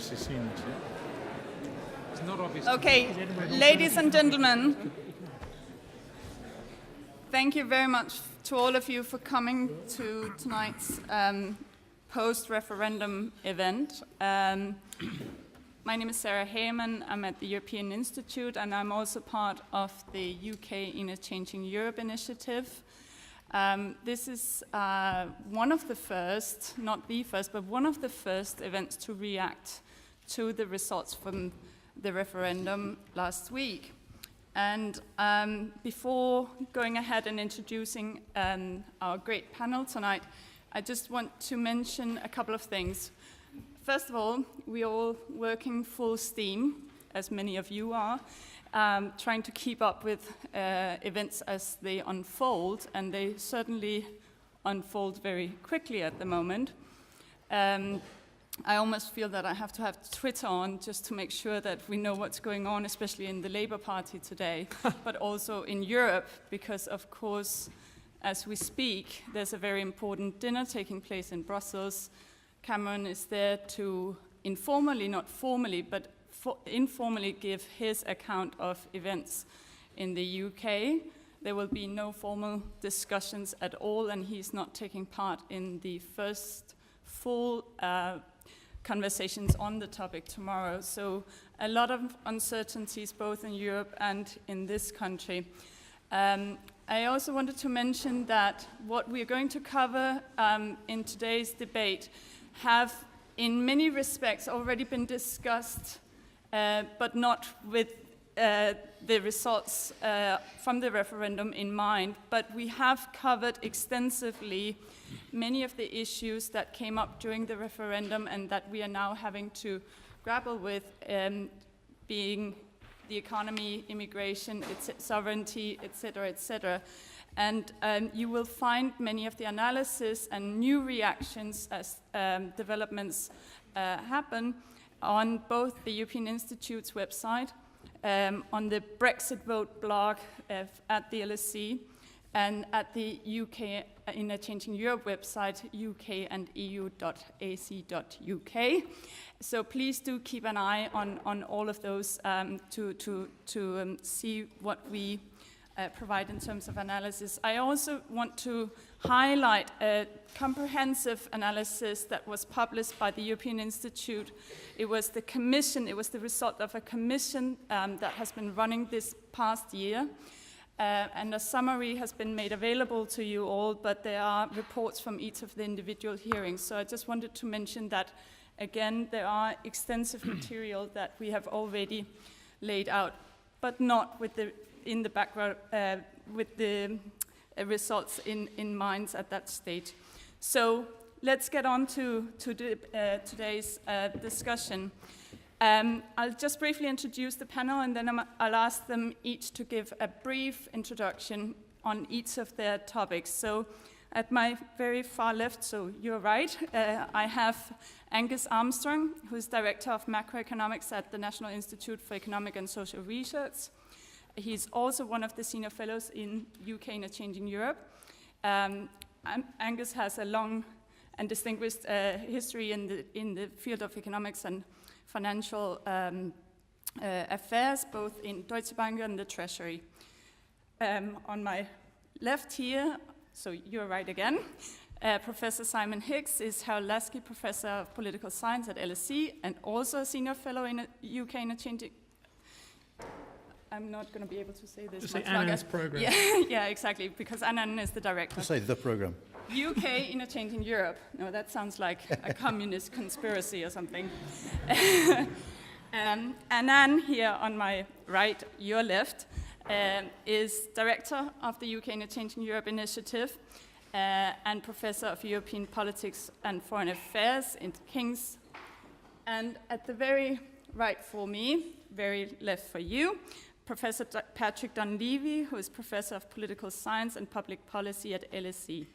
obviously seen this yet. It's not obvious. Okay, ladies and gentlemen, thank you very much to all of you for coming to tonight's post-referendum event. My name is Sarah Heyman. I'm at the European Institute, and I'm also part of the UK in a Changing Europe initiative. This is one of the first, not the first, but one of the first events to react to the results from the referendum last week. And before going ahead and introducing our great panel tonight, I just want to mention a couple of things. First of all, we're all working full steam, as many of you are, trying to keep up with events as they unfold, and they certainly unfold very quickly at the moment. I almost feel that I have to have Twitter on just to make sure that we know what's going on, especially in the Labour Party today, but also in Europe, because of course, as we speak, there's a very important dinner taking place in Brussels. Cameron is there to informally, not formally, but informally give his account of events in the UK. There will be no formal discussions at all, and he's not taking part in the first full conversations on the topic tomorrow. So a lot of uncertainties both in Europe and in this country. I also wanted to mention that what we're going to cover in today's debate have in many respects already been discussed, but not with the results from the referendum in mind. But we have covered extensively many of the issues that came up during the referendum and that we are now having to grapple with, being the economy, immigration, sovereignty, etc., etc. And you will find many of the analysis and new reactions as developments happen on both the European Institute's website, on the BrexitVote blog at the LSE, and at the UK in a Changing Europe website, ukandeu.ac.uk. So please do keep an eye on all of those to see what we provide in terms of analysis. I also want to highlight a comprehensive analysis that was published by the European Institute. It was the commission, it was the result of a commission that has been running this past year. And a summary has been made available to you all, but there are reports from each of the individual hearings. So I just wanted to mention that, again, there are extensive material that we have already laid out, but not with in the background with the results in mind at that stage. So let's get on to today's discussion. I'll just briefly introduce the panel, and then I'll ask them each to give a brief introduction on each of their topics. So at my very far left, so you're right, I have Angus Armstrong, who's Director of Macroeconomics at the National Institute for Economic and Social Research. He's also one of the senior fellows in UK in a Changing Europe. Angus has a long and distinguished history in the field of economics and financial affairs, both in Deutsche Bank and the Treasury. On my left here, so you're right again, Professor Simon Hicks is Harold Laski Professor of Political Science at LSE and also a senior fellow in UK in a Changing. I'm not going to be able to say this. Just say Anand's program. Yeah, exactly, because Anand is the director. Just say the program. UK in a Changing Europe. No, that sounds like a communist conspiracy or something. Anand here on my right, your left, is director of the UK in a Changing Europe initiative and professor of European politics and foreign affairs in King's. And at the very right for me, very left for you, Professor Patrick Dunleavy, who is Professor of Political Science and Public Policy at LSE.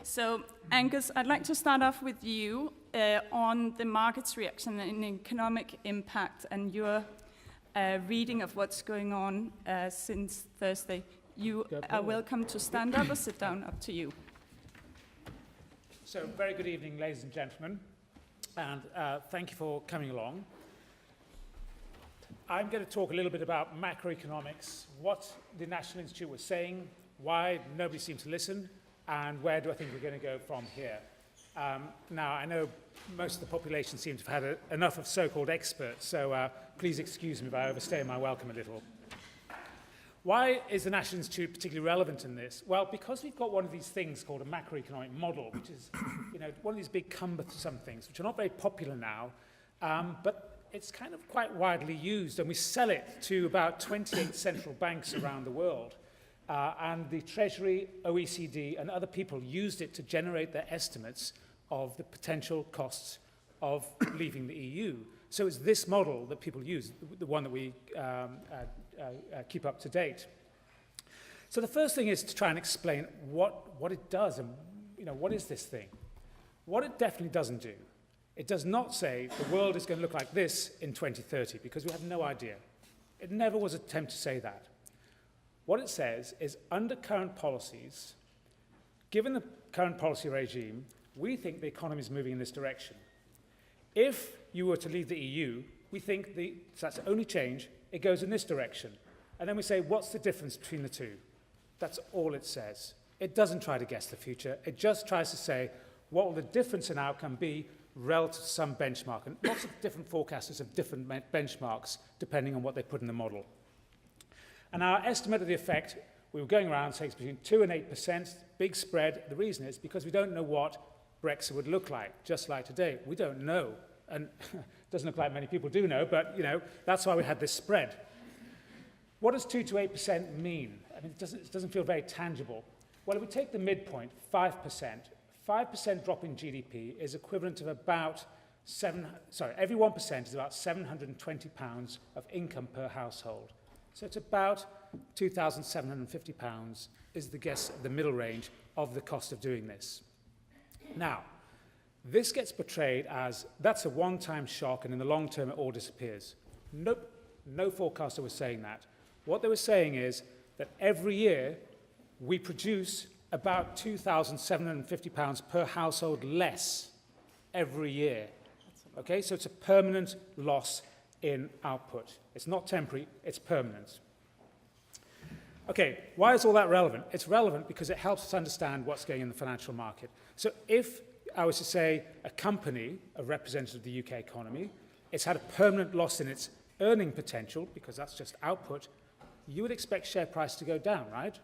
So, Angus, I'd like to start off with you on the market's reaction and economic impact and your reading of what's going on since Thursday. You are welcome to stand up or sit down, up to you. So, very good evening, ladies and gentlemen. and thank you for coming along. I'm going to talk a little bit about macroeconomics, what the National Institute was saying, why nobody seemed to listen, and where do I think we're going to go from here. Now, I know most of the population seems to have had enough of so-called experts, so please excuse me if I overstay my welcome a little. Why is the National Institute particularly relevant in this? Well, because we've got one of these things called a macroeconomic model, which is one of these big cumbersome things, which are not very popular now, but it's kind of quite widely used, and we sell it to about 28 central banks around the world. And the Treasury, OECD, and other people used it to generate their estimates of the potential costs of leaving the EU. So it's this model that people use, the one that we keep up to date. So the first thing is to try and explain what it does and what is this thing. What it definitely doesn't do, it does not say the world is going to look like this in 2030, because we have no idea. It never was an attempt to say that. What it says is, under current policies, given the current policy regime, we think the economy is moving in this direction. If you were to leave the EU, we think so that's the only change, it goes in this direction. And then we say, what's the difference between the two? That's all it says. It doesn't try to guess the future. It just tries to say, what will the difference in outcome be relative to some benchmark? And lots of different forecasters have different benchmarks depending on what they put in the model. And our estimate of the effect, we were going around saying it's between 2 and 8%, big spread. The reason is because we don't know what Brexit would look like, just like today. We don't know. And it doesn't look like many people do know, but that's why we had this spread. What does 2 to 8% mean? I mean, it doesn't feel very tangible. Well, if we take the midpoint, 5% drop in GDP is equivalent of about every 1% is about £720 of income per household. So it's about £2,750 is the middle range of the cost of doing this. Now, this gets portrayed as that's a one-time shock, and in the long term it all disappears. Nope, no forecaster was saying that. What they were saying is that every year we produce about £2,750 per household less every year. Okay, so it's a permanent loss in output. It's not temporary, it's permanent. Okay, why is all that relevant? It's relevant because it helps us understand what's going on in the financial market. So if I was to say a company, a representative of the UK economy, it's had a permanent loss in its earning potential, because that's just output, you would expect share price to go down, right?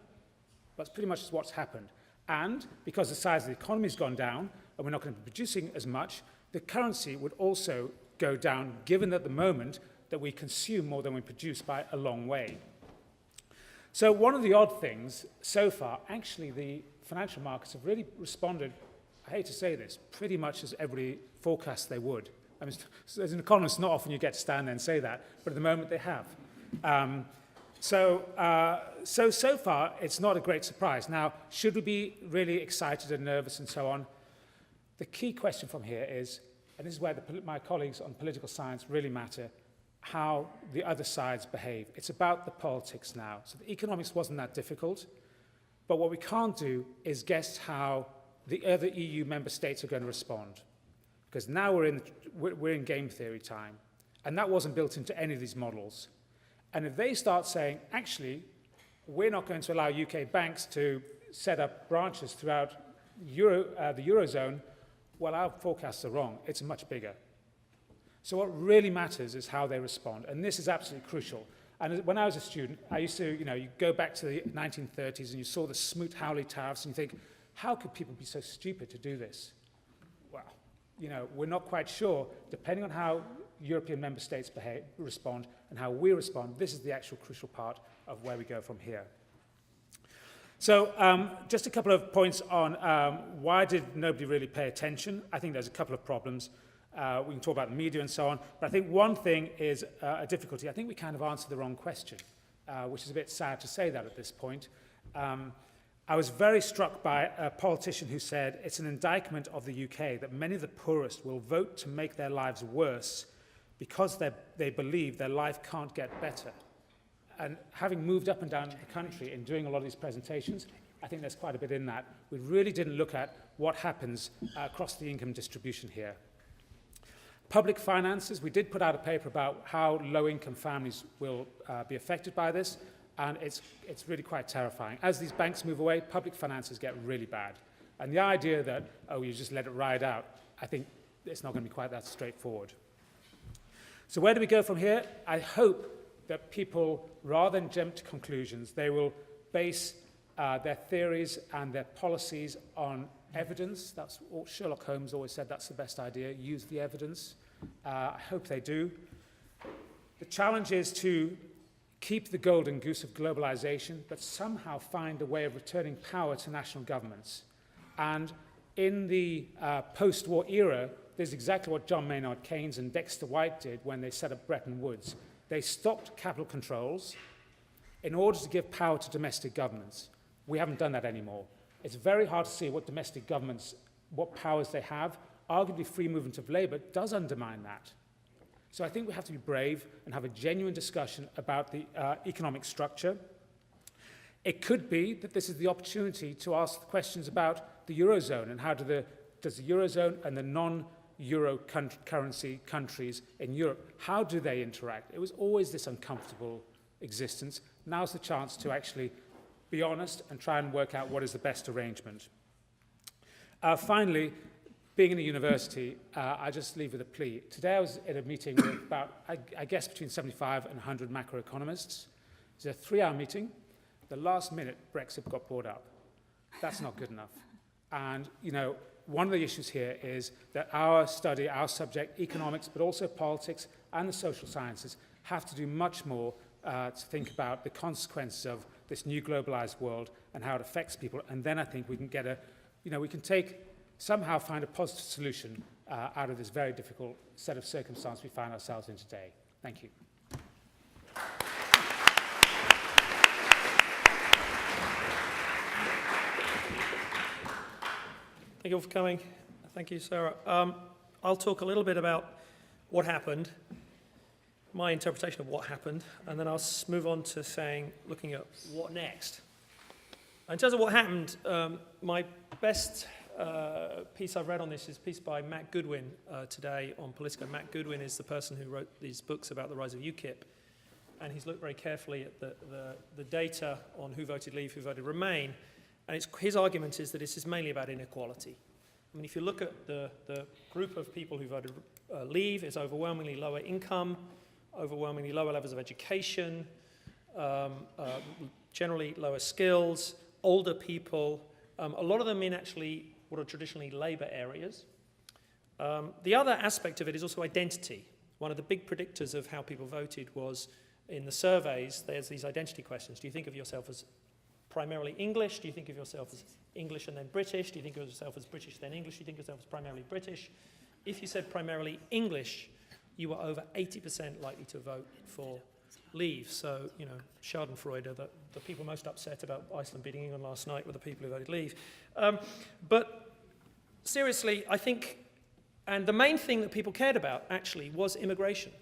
That's pretty much what's happened. And because the size of the economy has gone down, and we're not going to be producing as much, the currency would also go down, given at the moment that we consume more than we produce by a long way. So one of the odd things so far, actually the financial markets have really responded, I hate to say this, pretty much as everybody forecast they would. I mean, as an economist, not often you get to stand there and say that, but at the moment they have. So far, it's not a great surprise. Now, should we be really excited and nervous and so on? The key question from here is, and this is where my colleagues on political science really matter, how the other sides behave. It's about the politics now. So the economics wasn't that difficult, but what we can't do is guess how the other EU member states are going to respond. Because now we're in game theory time, and that wasn't built into any of these models. And if they start saying, actually, we're not going to allow UK banks to set up branches throughout the Eurozone, well, our forecasts are wrong. It's much bigger. So what really matters is how they respond, and this is absolutely crucial. And when I was a student, I used to, you go back to the 1930s and you saw the Smoot-Hawley tariffs and you think, how could people be so stupid to do this? Well, we're not quite sure. Depending on how European member states respond and how we respond, this is the actual crucial part of where we go from here. So just a couple of points on why did nobody really pay attention. I think there's a couple of problems. We can talk about the media and so on, but I think one thing is a difficulty. I think we kind of answered the wrong question, which is a bit sad to say that at this point. I was very struck by a politician who said it's an indictment of the UK that many of the poorest will vote to make their lives worse because they believe their life can't get better. And having moved up and down the country and doing a lot of these presentations, I think there's quite a bit in that. We really didn't look at what happens across the income distribution here. Public finances, we did put out a paper about how low-income families will be affected by this, and it's really quite terrifying. As these banks move away, public finances get really bad. And the idea that, oh, you just let it ride out, I think it's not going to be quite that straightforward. So where do we go from here? I hope that people, rather than jump to conclusions, they will base their theories and their policies on evidence. That's what Sherlock Holmes always said, that's the best idea, use the evidence. I hope they do. The challenge is to keep the golden goose of globalization, but somehow find a way of returning power to national governments. And in the post-war era, there's exactly what John Maynard Keynes and Dexter White did when they set up Bretton Woods. They stopped capital controls in order to give power to domestic governments. We haven't done that anymore. It's very hard to see what domestic governments, what powers they have. Arguably, free movement of labour does undermine that. So I think we have to be brave and have a genuine discussion about the economic structure. It could be that this is the opportunity to ask questions about the Eurozone and how does the Eurozone and the non-Euro currency countries in Europe, how do they interact? It was always this uncomfortable existence. Now's the chance to actually be honest and try and work out what is the best arrangement. Finally, being in a university, I just leave with a plea. Today I was at a meeting with about, I guess, between 75 and 100 macroeconomists. It was a 3-hour meeting. The last minute, Brexit got brought up. That's not good enough. And, you know, one of the issues here is that our study, our subject, economics, but also politics and the social sciences, have to do much more to think about the consequences of this new globalized world and how it affects people. And then I think we can get we can somehow find a positive solution out of this very difficult set of circumstances we find ourselves in today. Thank you. Thank you all for coming. Thank you, Sarah. I'll talk a little bit about what happened, my interpretation of what happened, and then I'll move on to looking at what next. In terms of what happened, my best piece I've read on this is a piece by Matt Goodwin today on Politico. Matt Goodwin is the person who wrote these books about the rise of UKIP, and he's looked very carefully at the data on who voted Leave, who voted Remain, and his argument is that this is mainly about inequality. I mean, if you look at the group of people who voted Leave, it's overwhelmingly lower income, overwhelmingly lower levels of education, generally lower skills, older people, a lot of them in actually what are traditionally labour areas. The other aspect of it is also identity. One of the big predictors of how people voted was in the surveys, there's these identity questions. Do you think of yourself as primarily English? Do you think of yourself as English and then British? Do you think of yourself as British then English? Do you think of yourself as primarily British? If you said primarily English, you were over 80% likely to vote for Leave. So, you know, Schadenfreude, the people most upset about Iceland beating England last night were the people who voted Leave. But seriously, I think, and the main thing that people cared about, actually, was immigration.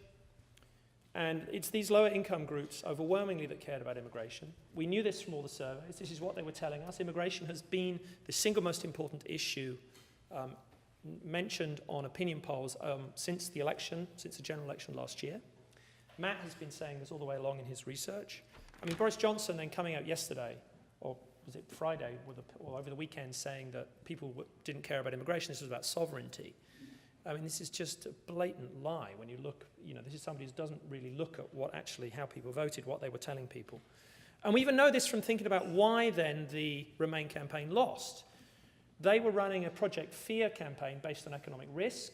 And it's these lower income groups, overwhelmingly, that cared about immigration. We knew this from all the surveys. This is what they were telling us. Immigration has been the single most important issue mentioned on opinion polls since the general election last year. Matt has been saying this all the way along in his research. I mean, Boris Johnson then coming out yesterday, or was it Friday, or over the weekend, saying that people didn't care about immigration, this was about sovereignty. I mean, this is just a blatant lie when you look, you know, this is somebody who doesn't really look at how people voted, what they were telling people. And we even know this from thinking about why then the Remain campaign lost. They were running a Project Fear campaign based on economic risk.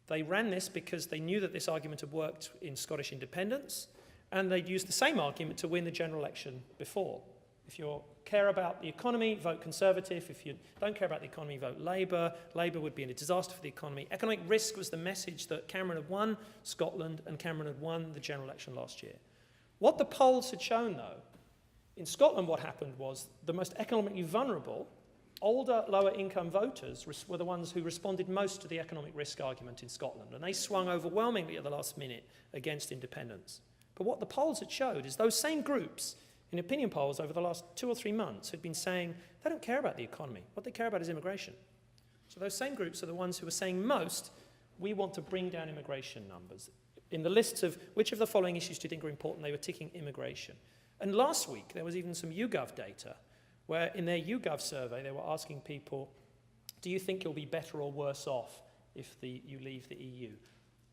They ran this because they knew that this argument had worked in Scottish independence, and they'd used the same argument to win the general election before. If you care about the economy, vote Conservative. If you don't care about the economy, vote Labour. Labour would be a disaster for the economy. Economic risk was the message that Cameron had won Scotland and Cameron had won the general election last year. What the polls had shown, though, in Scotland what happened was the most economically vulnerable, older, lower-income voters were the ones who responded most to the economic risk argument in Scotland, and they swung overwhelmingly at the last minute against independence. But what the polls had showed is those same groups in opinion polls over the last 2 or 3 months had been saying they don't care about the economy. What they care about is immigration. So those same groups are the ones who were saying most, we want to bring down immigration numbers. In the lists of which of the following issues do you think are important, they were ticking immigration. And last week, there was even some YouGov data where in their YouGov survey, they were asking people, do you think you'll be better or worse off if you leave the EU?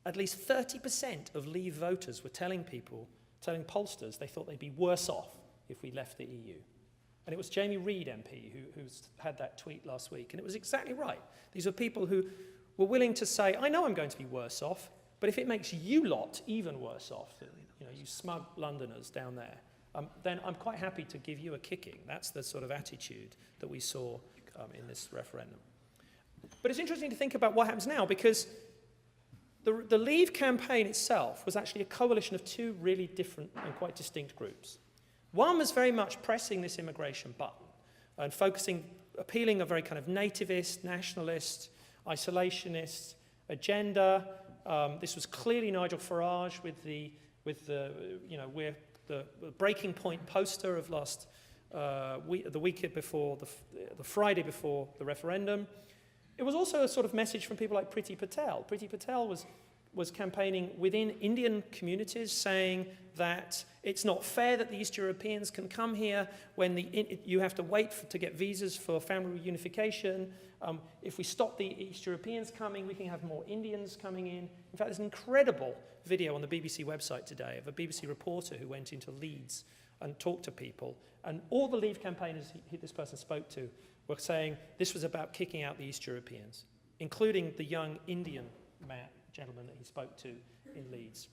At least 30% of Leave voters were telling pollsters they thought they'd be worse off if we left the EU. And it was Jamie Reid MP who's had that tweet last week. And it was exactly right. These are people who were willing to say, I know I'm going to be worse off, but if it makes you lot even worse off, you smug Londoners down there, then I'm quite happy to give you a kicking. That's the sort of attitude that we saw in this referendum. But it's interesting to think about what happens now, because the Leave campaign itself was actually a coalition of two really different and quite distinct groups. One was very much pressing this immigration button and appealing a very kind of nativist, nationalist, isolationist agenda. This was clearly Nigel Farage with the breaking point poster of the week before the Friday before the referendum. It was also a sort of message from people like Priti Patel. Priti Patel was campaigning within Indian communities, saying that it's not fair that the East Europeans can come here when you have to wait to get visas for family reunification. If we stop the East Europeans coming, we can have more Indians coming in. In fact, there's an incredible video on the BBC website today of a BBC reporter who went into Leeds and talked to people. And all the Leave campaigners this person spoke to were saying this was about kicking out the East Europeans, including the young Indian gentleman that he spoke to in Leeds.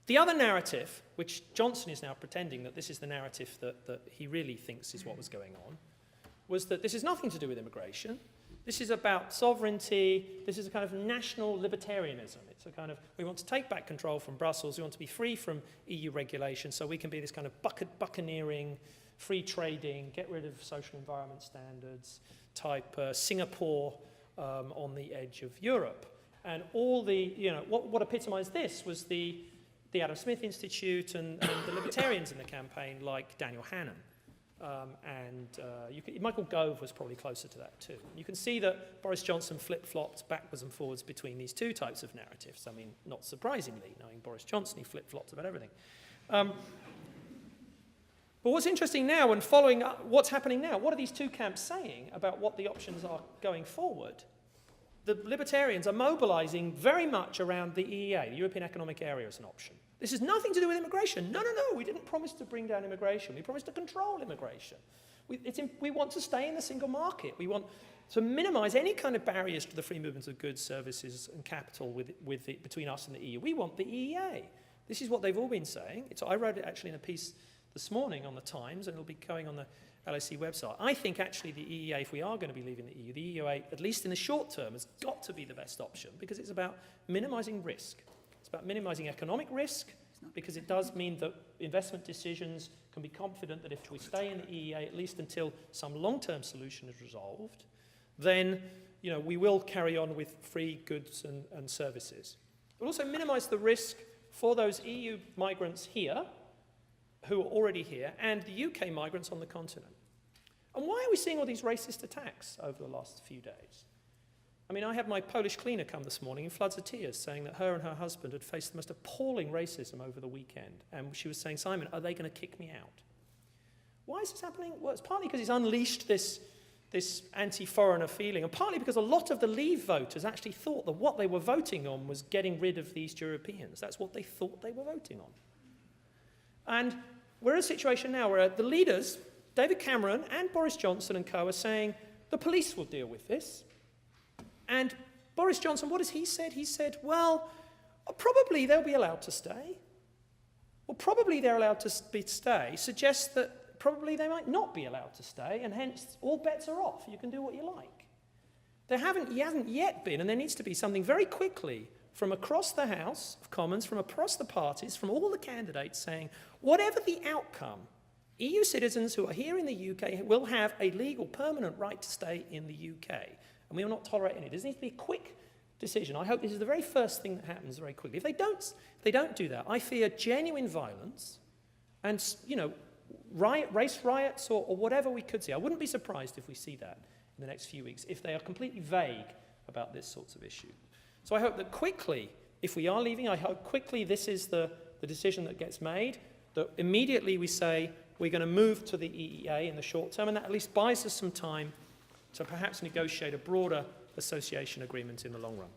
The other narrative, which Johnson is now pretending that this is the narrative that he really thinks is what was going on, was that this is nothing to do with immigration. This is about sovereignty. This is a kind of national libertarianism. It's a kind of, we want to take back control from Brussels. We want to be free from EU regulation so we can be this kind of buccaneering, free trading, get rid of social environment standards type Singapore on the edge of Europe. And all the, what epitomized this was the Adam Smith Institute and the libertarians in the campaign, like Daniel Hannan. Michael Gove was probably closer to that too. You can see that Boris Johnson flip-flopped backwards and forwards between these two types of narratives. I mean, not surprisingly, knowing Boris Johnson, he flip-flops about everything. But what's interesting now, and following up what's happening now, what are these two camps saying about what the options are going forward? The libertarians are mobilizing very much around the EEA, the European Economic Area, as an option. This has nothing to do with immigration. No, we didn't promise to bring down immigration. We promised to control immigration. We want to stay in the single market. We want to minimize any kind of barriers to the free movement of goods, services, and capital between us and the EU. We want the EEA. This is what they've all been saying. I wrote it actually in a piece this morning on the Times, and it'll be going on the LSE website. I think actually the EEA, if we are going to be leaving the EU, the EEA, at least in the short term, has got to be the best option, because it's about minimizing risk. It's about minimizing economic risk, because it does mean that investment decisions can be confident that if we stay in the EEA, at least until some long-term solution is resolved, then we will carry on with free goods and services. It will also minimize the risk for those EU migrants here, who are already here, and the UK migrants on the continent. And why are we seeing all these racist attacks over the last few days? I mean, I had my Polish cleaner come this morning in floods of tears, saying that her and her husband had faced the most appalling racism over the weekend. And she was saying, Simon, are they going to kick me out? Why is this happening? Well, it's partly because it's unleashed this anti-foreigner feeling, and partly because a lot of the Leave voters actually thought that what they were voting on was getting rid of the East Europeans. That's what they thought they were voting on. And we're in a situation now where the leaders, David Cameron and Boris Johnson and co, are saying the police will deal with this. And Boris Johnson, what has he said? He said, well, probably they'll be allowed to stay. Well, probably they're allowed to stay suggests that probably they might not be allowed to stay, and hence all bets are off. You can do what you like. He hasn't yet been, and there needs to be something very quickly from across the House of Commons, from across the parties, from all the candidates saying, whatever the outcome, EU citizens who are here in the UK will have a legal permanent right to stay in the UK. And we will not tolerate any. There needs to be a quick decision. I hope this is the very first thing that happens very quickly. If they don't do that, I fear genuine violence and, race riots or whatever we could see. I wouldn't be surprised if we see that in the next few weeks, if they are completely vague about this sorts of issues. So I hope that quickly, if we are leaving, I hope quickly this is the decision that gets made, that immediately we say we're going to move to the EEA in the short term, and that at least buys us some time to perhaps negotiate a broader association agreement in the long run.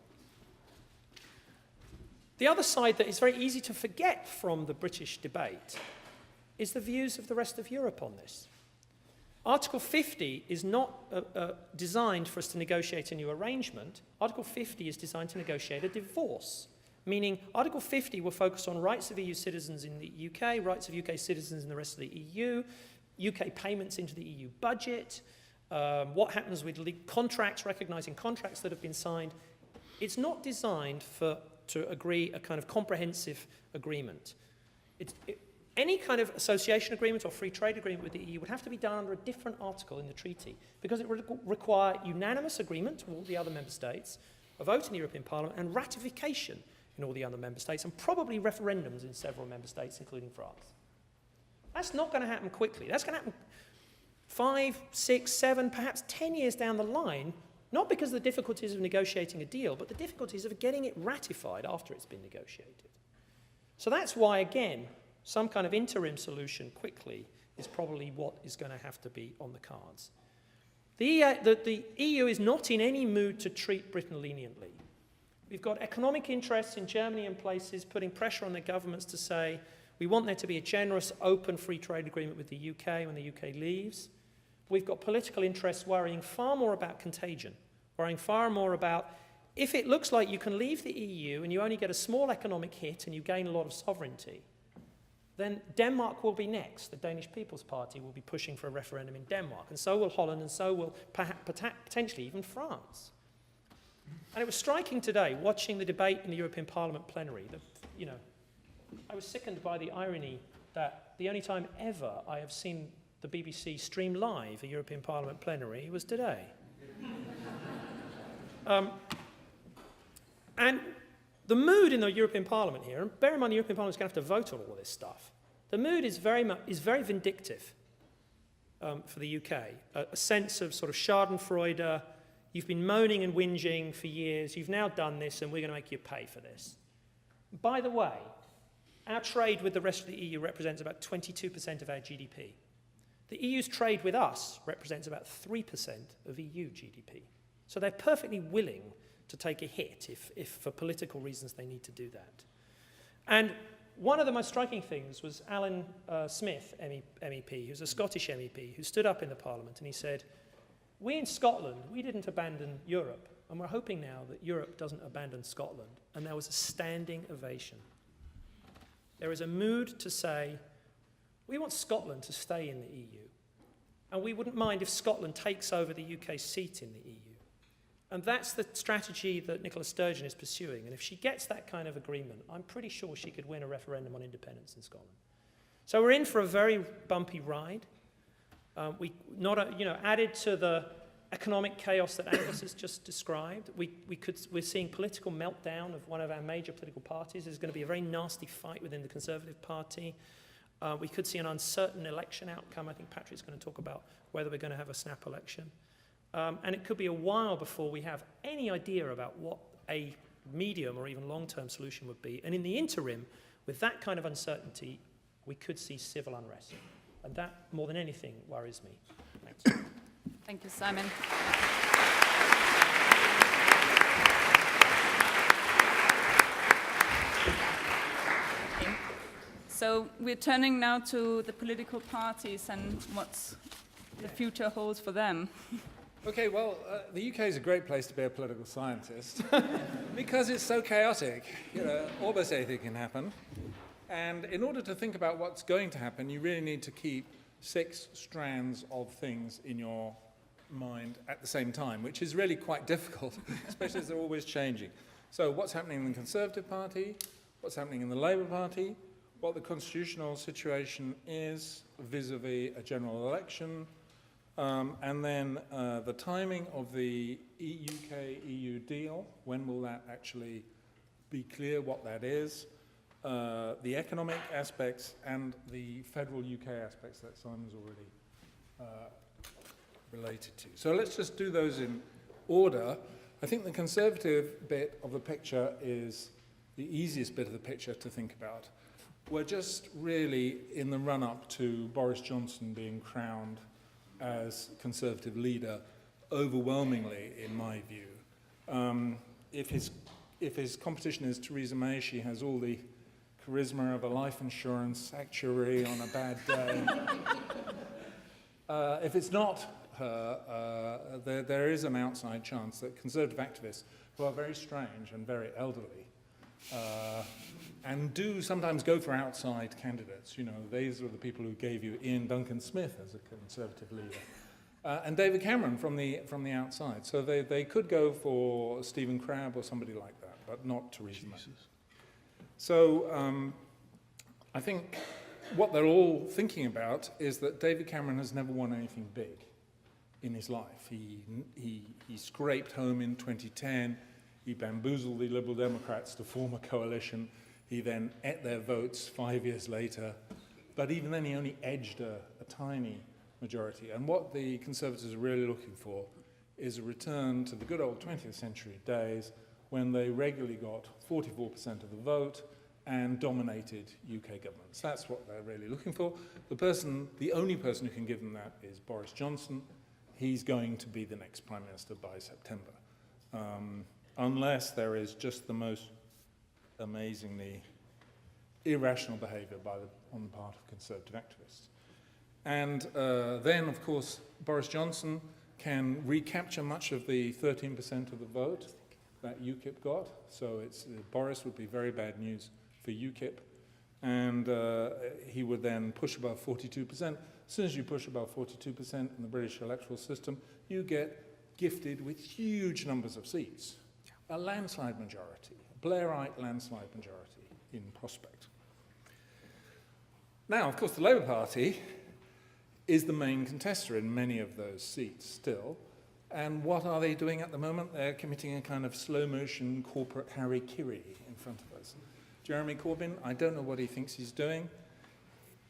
The other side that is very easy to forget from the British debate is the views of the rest of Europe on this. Article 50 is not designed for us to negotiate a new arrangement. Article 50 is designed to negotiate a divorce, meaning Article 50 will focus on rights of EU citizens in the UK, rights of UK citizens in the rest of the EU, UK payments into the EU budget, what happens with contracts, recognising contracts that have been signed. It's not designed to agree a kind of comprehensive agreement. Any kind of association agreement or free trade agreement with the EU would have to be done under a different article in the treaty because it would require unanimous agreement of all the other member states, a vote in the European Parliament, and ratification in all the other member states, and probably referendums in several member states, including France. That's not going to happen quickly. That's going to happen 5, 6, 7, perhaps 10 years down the line, not because of the difficulties of negotiating a deal, but the difficulties of getting it ratified after it's been negotiated. So that's why, again, some kind of interim solution quickly is probably what is going to have to be on the cards. The EU is not in any mood to treat Britain leniently. We've got economic interests in Germany and places putting pressure on their governments to say, we want there to be a generous, open, free trade agreement with the UK when the UK leaves. We've got political interests worrying far more about contagion, worrying far more about if it looks like you can leave the EU and you only get a small economic hit and you gain a lot of sovereignty, then Denmark will be next. The Danish People's Party will be pushing for a referendum in Denmark, and so will Holland, and so will potentially even France. And it was striking today, watching the debate in the European Parliament plenary, that, I was sickened by the irony that the only time ever I have seen the BBC stream live a European Parliament plenary was today. And the mood in the European Parliament here, and bear in mind the European Parliament is going to have to vote on all this stuff, the mood is very vindictive for the UK. A sense of sort of schadenfreude, you've been moaning and whinging for years, you've now done this and we're going to make you pay for this. By the way, our trade with the rest of the EU represents about 22% of our GDP. The EU's trade with us represents about 3% of EU GDP. So they're perfectly willing to take a hit if for political reasons they need to do that. And one of the most striking things was Alan Smith, MEP, who's a Scottish MEP, who stood up in the Parliament and he said, we in Scotland, we didn't abandon Europe, and we're hoping now that Europe doesn't abandon Scotland. And there was a standing ovation. There is a mood to say, we want Scotland to stay in the EU, and we wouldn't mind if Scotland takes over the UK seat in the EU. And that's the strategy that Nicola Sturgeon is pursuing. And if she gets that kind of agreement, I'm pretty sure she could win a referendum on independence in Scotland. So we're in for a very bumpy ride. Added to the economic chaos that Angus has just described, we're seeing political meltdown of one of our major political parties. There's going to be a very nasty fight within the Conservative Party. We could see an uncertain election outcome. I think Patrick's going to talk about whether we're going to have a snap election. And it could be a while before we have any idea about what a medium or even long-term solution would be. And in the interim, with that kind of uncertainty, we could see civil unrest. And that, more than anything, worries me. Thanks. Thank you, Simon. Okay. So we're turning now to the political parties and what the future holds for them. Okay, well, the UK is a great place to be a political scientist because it's so chaotic. Almost anything can happen. And in order to think about what's going to happen, you really need to keep 6 strands of things in your mind at the same time, which is really quite difficult, especially as they're always changing. So what's happening in the Conservative Party, what's happening in the Labour Party, what the constitutional situation is vis-à-vis a general election, and then the timing of the UK-EU deal, when will that actually be clear what that is, the economic aspects and the federal UK aspects that Simon's already related to. So let's just do those in order. I think the Conservative bit of the picture is the easiest bit of the picture to think about. We're just really in the run-up to Boris Johnson being crowned as Conservative leader, overwhelmingly, in my view. If his competition is Theresa May, she has all the charisma of a life insurance actuary on a bad day. If it's not her, there is an outside chance that Conservative activists, who are very strange and very elderly, and do sometimes go for outside candidates. You know, these are the people who gave you Ian Duncan Smith as a Conservative leader, and David Cameron from the outside. So they could go for Stephen Crabb or somebody like that, but not Theresa May. So I think what they're all thinking about is that David Cameron has never won anything big in his life. He scraped home in 2010. He bamboozled the Liberal Democrats to form a coalition. He then ate their votes 5 years later. But even then, he only edged a tiny majority. And what the Conservatives are really looking for is a return to the good old 20th century days when they regularly got 44% of the vote and dominated UK governments. That's what they're really looking for. The only person who can give them that is Boris Johnson. He's going to be the next Prime Minister by September. Unless there is just the most amazingly irrational behaviour on the part of Conservative activists. And then, of course, Boris Johnson can recapture much of the 13% of the vote that UKIP got. So Boris would be very bad news for UKIP. And he would then push above 42%. As soon as you push above 42% in the British electoral system, you get gifted with huge numbers of seats. A landslide majority, a Blairite landslide majority in prospect. Now, of course, the Labour Party is the main contester in many of those seats still. And what are they doing at the moment? They're committing a kind of slow-motion corporate harry-kiri in front of us. Jeremy Corbyn, I don't know what he thinks he's doing.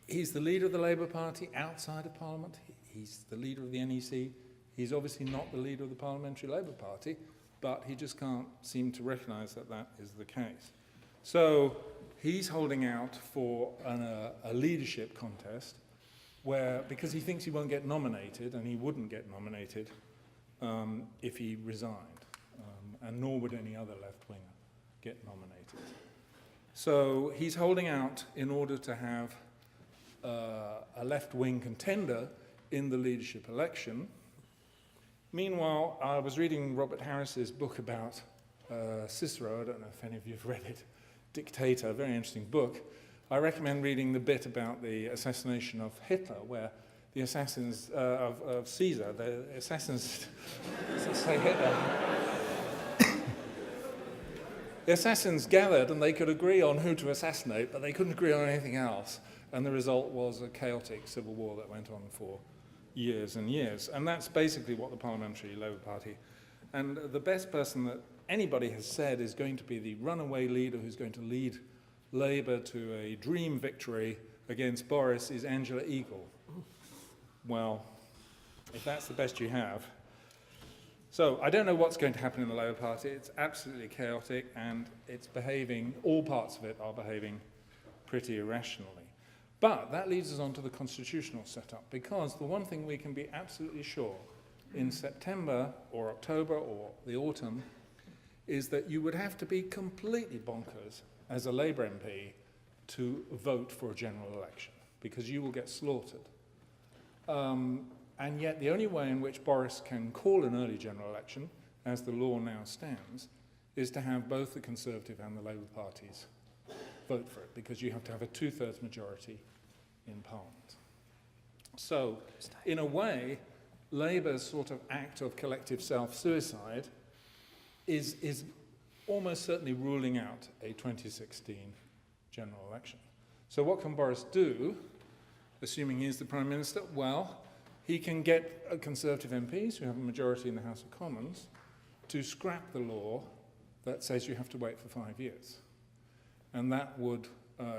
He's the leader of the Labour Party outside of Parliament. He's the leader of the NEC. He's obviously not the leader of the Parliamentary Labour Party, but he just can't seem to recognise that that is the case. So he's holding out for a leadership contest where, because he thinks he won't get nominated, and he wouldn't get nominated if he resigned, and nor would any other left-winger get nominated. So he's holding out in order to have a left-wing contender in the leadership election. Meanwhile, I was reading Robert Harris's book about Cicero. I don't know if any of you have read it. Dictator, a very interesting book. I recommend reading the bit about the assassination of Hitler, where the assassins of Caesar, the assassins, say Hitler, the assassins gathered and they could agree on who to assassinate, but they couldn't agree on anything else. And the result was a chaotic civil war that went on for years and years. And that's basically what the Parliamentary Labour Party, and the best person that anybody has said is going to be the runaway leader who's going to lead Labour to a dream victory against Boris is Angela Eagle. Well, if that's the best you have. So I don't know what's going to happen in the Labour Party. It's absolutely chaotic, and it's behaving, all parts of it are behaving pretty irrationally. But that leads us on to the constitutional setup, because the one thing we can be absolutely sure in September or October or the autumn is that you would have to be completely bonkers as a Labour MP to vote for a general election, because you will get slaughtered. And yet the only way in which Boris can call an early general election, as the law now stands, is to have both the Conservative and the Labour parties vote for it, because you have to have a two-thirds majority in Parliament. So, in a way, Labour's sort of act of collective self-suicide is almost certainly ruling out a 2016 general election. So what can Boris do, assuming he is the Prime Minister? Well, he can get Conservative MPs, who have a majority in the House of Commons, to scrap the law that says you have to wait for 5 years. And that would,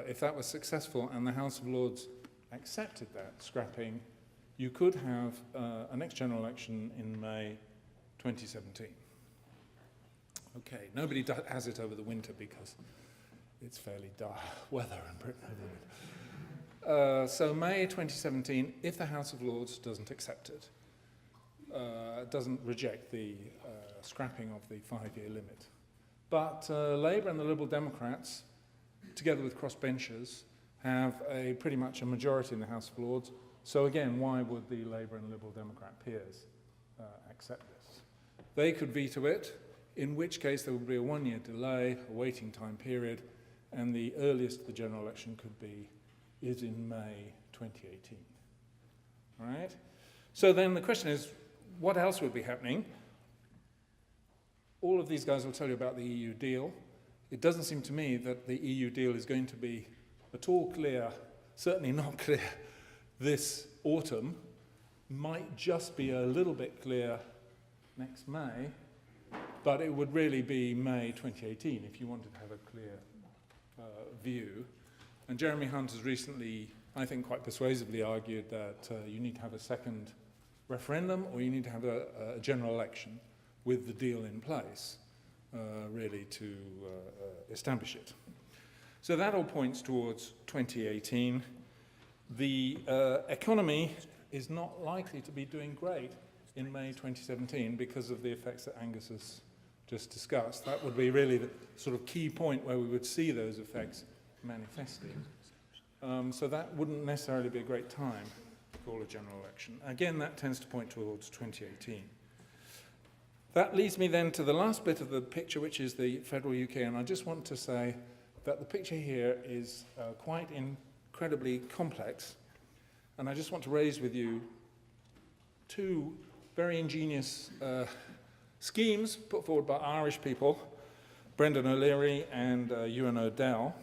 if that was successful and the House of Lords accepted that scrapping, you could have a next general election in May 2017. Okay, nobody has it over the winter because it's fairly dire weather in Britain over the winter. So May 2017, if the House of Lords doesn't accept it, doesn't reject the scrapping of the 5-year limit. But Labour and the Liberal Democrats, together with crossbenchers, have pretty much a majority in the House of Lords. So again, why would the Labour and Liberal Democrat peers accept this? They could veto it, in which case there would be a 1-year delay, a waiting time period, and the earliest the general election could be is in May 2018. All right? So then the question is, what else would be happening? All of these guys will tell you about the EU deal. It doesn't seem to me that the EU deal is going to be at all clear, certainly not clear this autumn. Might just be a little bit clear next May, but it would really be May 2018 if you wanted to have a clear view. And Jeremy Hunt has recently, I think quite persuasively, argued that you need to have a second referendum or you need to have a general election with the deal in place, really to establish it. So that all points towards 2018. The economy is not likely to be doing great in May 2017 because of the effects that Angus has just discussed. That would be really the sort of key point where we would see those effects manifesting. So that wouldn't necessarily be a great time to call a general election. Again, that tends to point towards 2018. That leads me then to the last bit of the picture, which is the federal UK, and I just want to say that the picture here is quite incredibly complex, and I just want to raise with you two very ingenious schemes put forward by Irish people, Brendan O'Leary and Ewan O'Dell.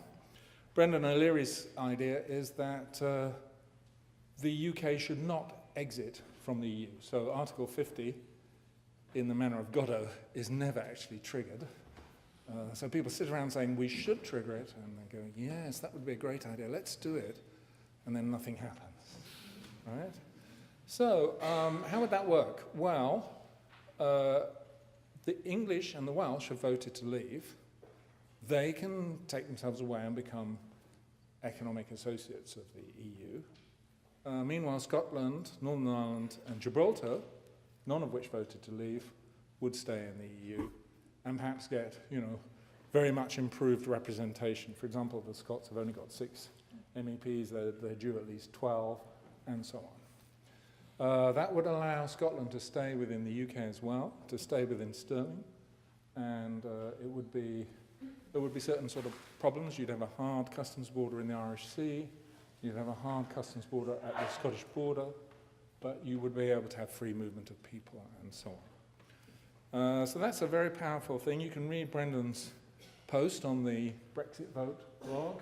Brendan O'Leary's idea is that the UK should not exit from the EU. So Article 50, in the manner of Godot, is never actually triggered. So people sit around saying, we should trigger it, and they go, yes, that would be a great idea, let's do it, and then nothing happens, right? So how would that work? Well, the English and the Welsh have voted to leave. They can take themselves away and become economic associates of the EU. Meanwhile, Scotland, Northern Ireland, and Gibraltar, none of which voted to leave, would stay in the EU and perhaps get, very much improved representation. For example, the Scots have only got 6 MEPs, they're due at least 12, and so on. That would allow Scotland to stay within the UK as well, to stay within sterling, and there would be certain sort of problems. You'd have a hard customs border in the Irish Sea, you'd have a hard customs border at the Scottish border, but you would be able to have free movement of people and so on. So that's a very powerful thing. You can read Brendan's post on the BrexitVote blog,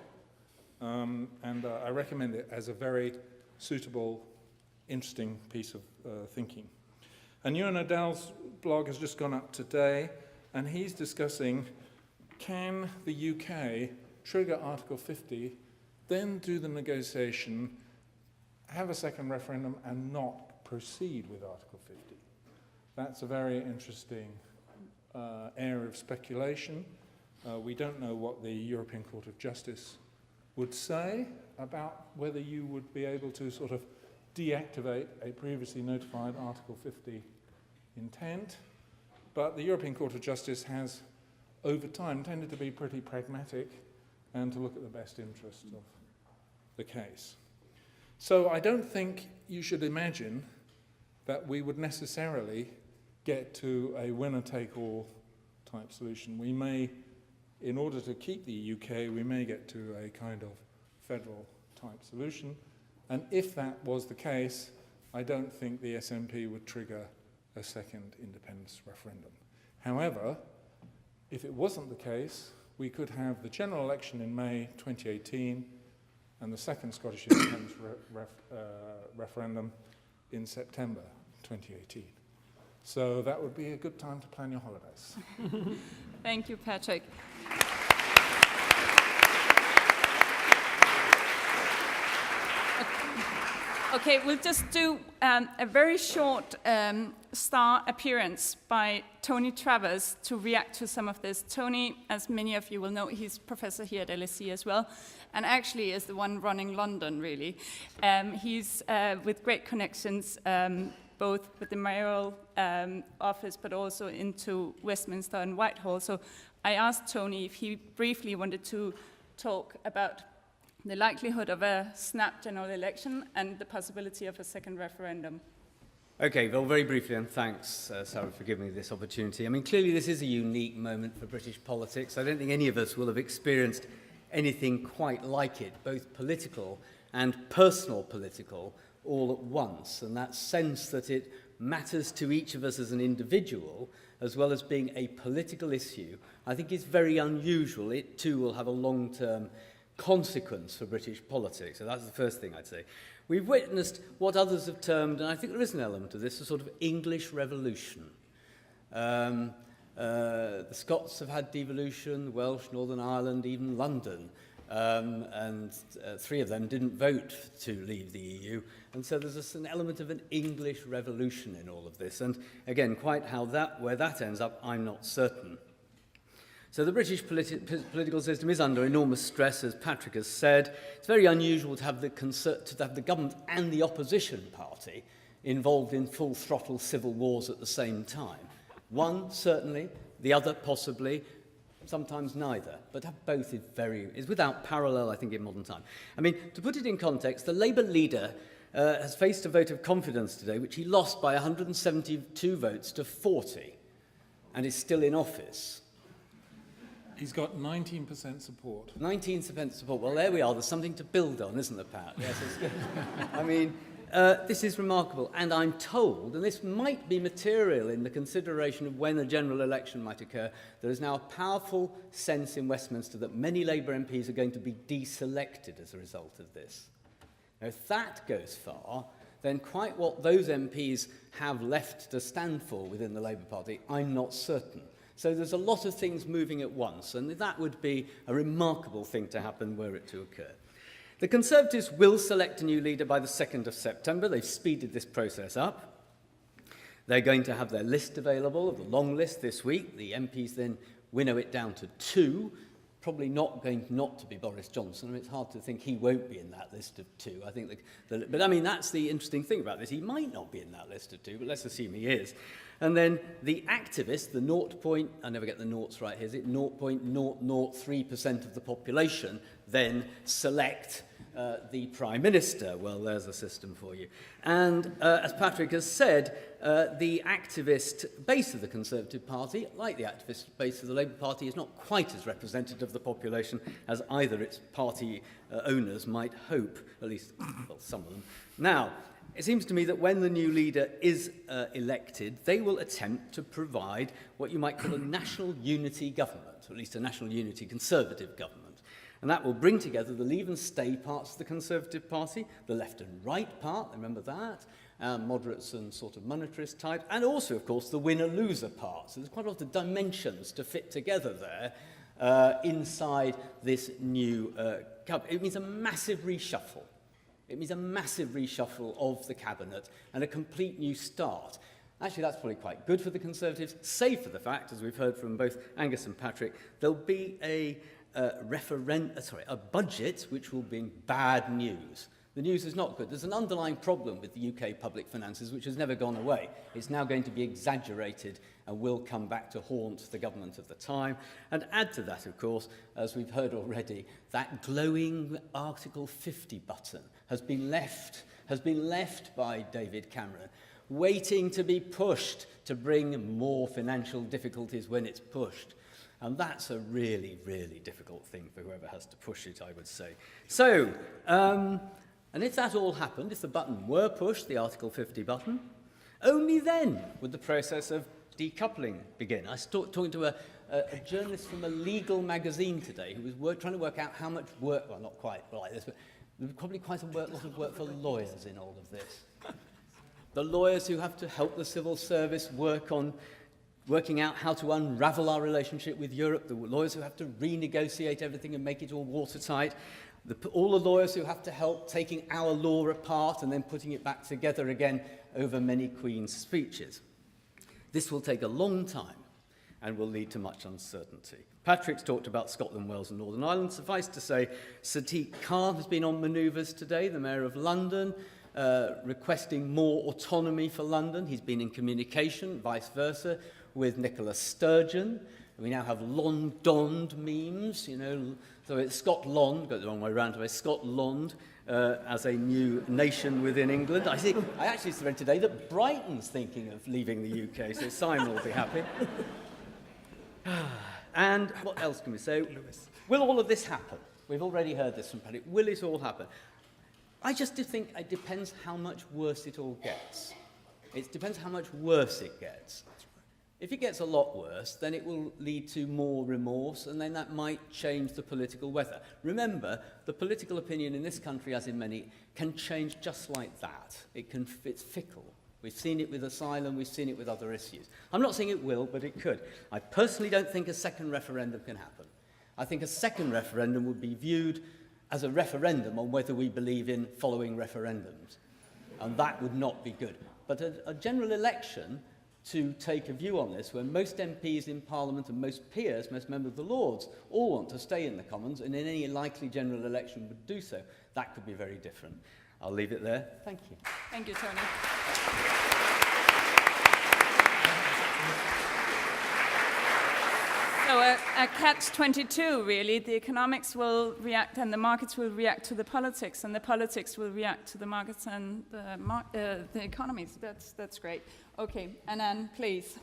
and I recommend it as a very suitable, interesting piece of thinking. And Ewan O'Dell's blog has just gone up today, and he's discussing, can the UK trigger Article 50, then do the negotiation, have a second referendum, and not proceed with Article 50? That's a very interesting area of speculation. We don't know what the European Court of Justice would say about whether you would be able to sort of deactivate a previously notified Article 50 intent. But the European Court of Justice has, over time, tended to be pretty pragmatic and to look at the best interest of the case. So I don't think you should imagine that we would necessarily get to a winner-take-all type solution. We may, in order to keep the UK, we may get to a kind of federal type solution. And if that was the case, I don't think the SNP would trigger a second independence referendum. However, if it wasn't the case, we could have the general election in May 2018 and the second Scottish independence referendum in September 2018. So that would be a good time to plan your holidays. Thank you, Patrick. Okay, we'll just do a very short star appearance by Tony Travers to react to some of this. Tony, as many of you will know, he's professor here at LSE as well, and actually is the one running London, really. He's with great connections, both with the mayoral office, but also into Westminster and Whitehall. So I asked Tony if he briefly wanted to talk about the likelihood of a snap general election and the possibility of a second referendum. Okay, well, very briefly, and thanks, Sarah, for giving me this opportunity. I mean, clearly this is a unique moment for British politics. I don't think any of us will have experienced anything quite like it, both political and personal political, all at once. And that sense that it matters to each of us as an individual, as well as being a political issue, I think is very unusual. It too will have a long-term consequence for British politics. So that's the first thing I'd say. We've witnessed what others have termed, and I think there is an element of this, a sort of English revolution. The Scots have had devolution, Welsh, Northern Ireland, even London. And three of them didn't vote to leave the EU. And so there's an element of an English revolution in all of this. And again, quite where that ends up, I'm not certain. So the British political system is under enormous stress, as Patrick has said. It's very unusual to have the government and the opposition party involved in full-throttle civil wars at the same time. One, certainly, the other, possibly, sometimes neither. But have both is without parallel, I think, in modern time. I mean, to put it in context, the Labour leader has faced a vote of confidence today, which he lost by 172 votes to 40, and is still in office. He's got 19% support. 19% support. Well, there we are. There's something to build on, isn't there, Pat? Yes, it's good. I mean, this is remarkable. And I'm told, and this might be material in the consideration of when a general election might occur, there is now a powerful sense in Westminster that many Labour MPs are going to be deselected as a result of this. Now, if that goes far, then quite what those MPs have left to stand for within the Labour Party, I'm not certain. So there's a lot of things moving at once, and that would be a remarkable thing to happen were it to occur. The Conservatives will select a new leader by the 2nd of September. They've speeded this process up. They're going to have their list available, of the long list, this week. The MPs then winnow it down to 2. Probably not going not to be Boris Johnson. I mean, it's hard to think he won't be in that list of 2. I think, but I mean, that's the interesting thing about this. He might not be in that list of 2, but let's assume he is. And then the activists, the I never get the noughts right here, is it 0.003% of the population then select the Prime Minister. Well, there's a system for you. And as Patrick has said, the activist base of the Conservative Party, like the activist base of the Labour Party, is not quite as representative of the population as either its party owners might hope, at least, well, some of them. Now, it seems to me that when the new leader is elected, they will attempt to provide what you might call a national unity government, or at least a national unity Conservative government. And that will bring together the leave and stay parts of the Conservative Party, the left and right part, remember that, moderates and sort of monetarist type, and also, of course, the winner-loser part. So there's quite a lot of dimensions to fit together there inside this new cabinet. It means a massive reshuffle. It means a massive reshuffle of the cabinet and a complete new start. Actually, that's probably quite good for the Conservatives, save for the fact, as we've heard from both Angus and Patrick, there'll be a budget which will bring bad news. The news is not good. There's an underlying problem with the UK public finances which has never gone away. It's now going to be exaggerated and will come back to haunt the government of the time. And add to that, of course, as we've heard already, that glowing Article 50 button has been left by David Cameron, waiting to be pushed to bring more financial difficulties when it's pushed. And that's a really, really difficult thing for whoever has to push it, I would say. So, and if that all happened, if the button were pushed, the Article 50 button, only then would the process of decoupling begin. I was talking to a journalist from a legal magazine today who was trying to work out how much work, well, not quite like this, but there's probably quite a lot of work for lawyers in all of this. The lawyers who have to help the civil service working out how to unravel our relationship with Europe, the lawyers who have to renegotiate everything and make it all watertight. all the lawyers who have to help taking our law apart and then putting it back together again over many Queen's speeches. This will take a long time and will lead to much uncertainty. Patrick's talked about Scotland, Wales and Northern Ireland. Suffice to say, Sadiq Khan has been on manoeuvres today, the Mayor of London, requesting more autonomy for London. He's been in communication, vice versa, with Nicola Sturgeon. We now have Londoned memes, you know, so it's Scotland, got the wrong way around today, Scotland as a new nation within England. I actually read today that Brighton's thinking of leaving the UK, so Simon will be happy. And what else can we say? Will all of this happen? We've already heard this from Patrick. Will it all happen? I just think it depends how much worse it all gets. It depends how much worse it gets. If it gets a lot worse, then it will lead to more remorse, and then that might change the political weather. Remember, the political opinion in this country, as in many, can change just like that. It's fickle. We've seen it with asylum, we've seen it with other issues. I'm not saying it will, but it could. I personally don't think a second referendum can happen. I think a second referendum would be viewed as a referendum on whether we believe in following referendums. And that would not be good. But a general election to take a view on this, where most MPs in Parliament and most peers, most members of the Lords, all want to stay in the Commons, and in any likely general election would do so, that could be very different. I'll leave it there. Thank you. Thank you, Tony. So a catch-22, really. The economics will react and the markets will react to the politics, and the politics will react to the markets and the economies. That's great. Okay, Anand, please.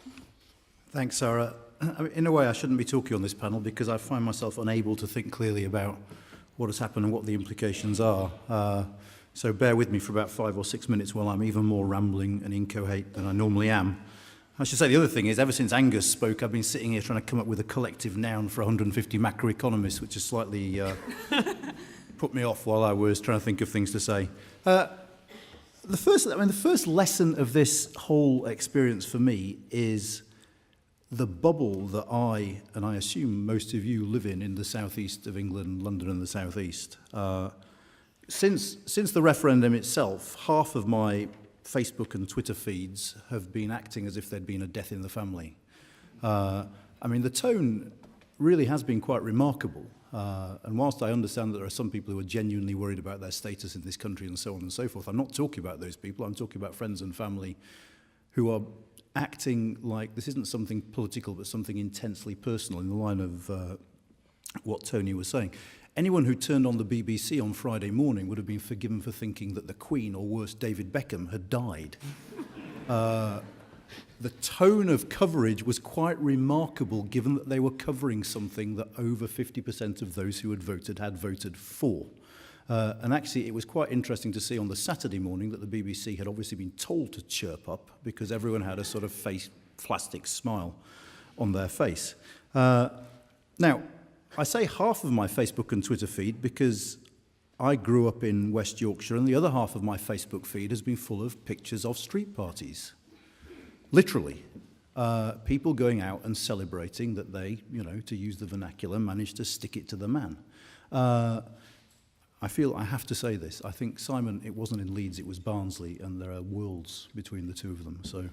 Thanks, Sarah. In a way, I shouldn't be talking on this panel because I find myself unable to think clearly about what has happened and what the implications are. So bear with me for about 5 or 6 minutes while I'm even more rambling and incoherent than I normally am. I should say the other thing is, ever since Angus spoke, I've been sitting here trying to come up with a collective noun for 150 macroeconomists, which has slightly put me off while I was trying to think of things to say. The first lesson of this whole experience for me is the bubble that I assume most of you live in the southeast of England, London and the southeast. Since the referendum itself, half of my Facebook and Twitter feeds have been acting as if there'd been a death in the family. The tone really has been quite remarkable. And whilst I understand that there are some people who are genuinely worried about their status in this country and so on and so forth, I'm not talking about those people. I'm talking about friends and family who are acting like this isn't something political, but something intensely personal, in the line of what Tony was saying. Anyone who turned on the BBC on Friday morning would have been forgiven for thinking that the Queen, or worse, David Beckham, had died. The tone of coverage was quite remarkable, given that they were covering something that over 50% of those who had voted for. And actually, it was quite interesting to see on the Saturday morning that the BBC had obviously been told to chirp up because everyone had a sort of plastic smile on their face. Now, I say half of my Facebook and Twitter feed because I grew up in West Yorkshire, and the other half of my Facebook feed has been full of pictures of street parties. Literally. People going out and celebrating that they, to use the vernacular, managed to stick it to the man. I feel I have to say this. I think, Simon, it wasn't in Leeds, it was Barnsley, and there are worlds between the two of them. So,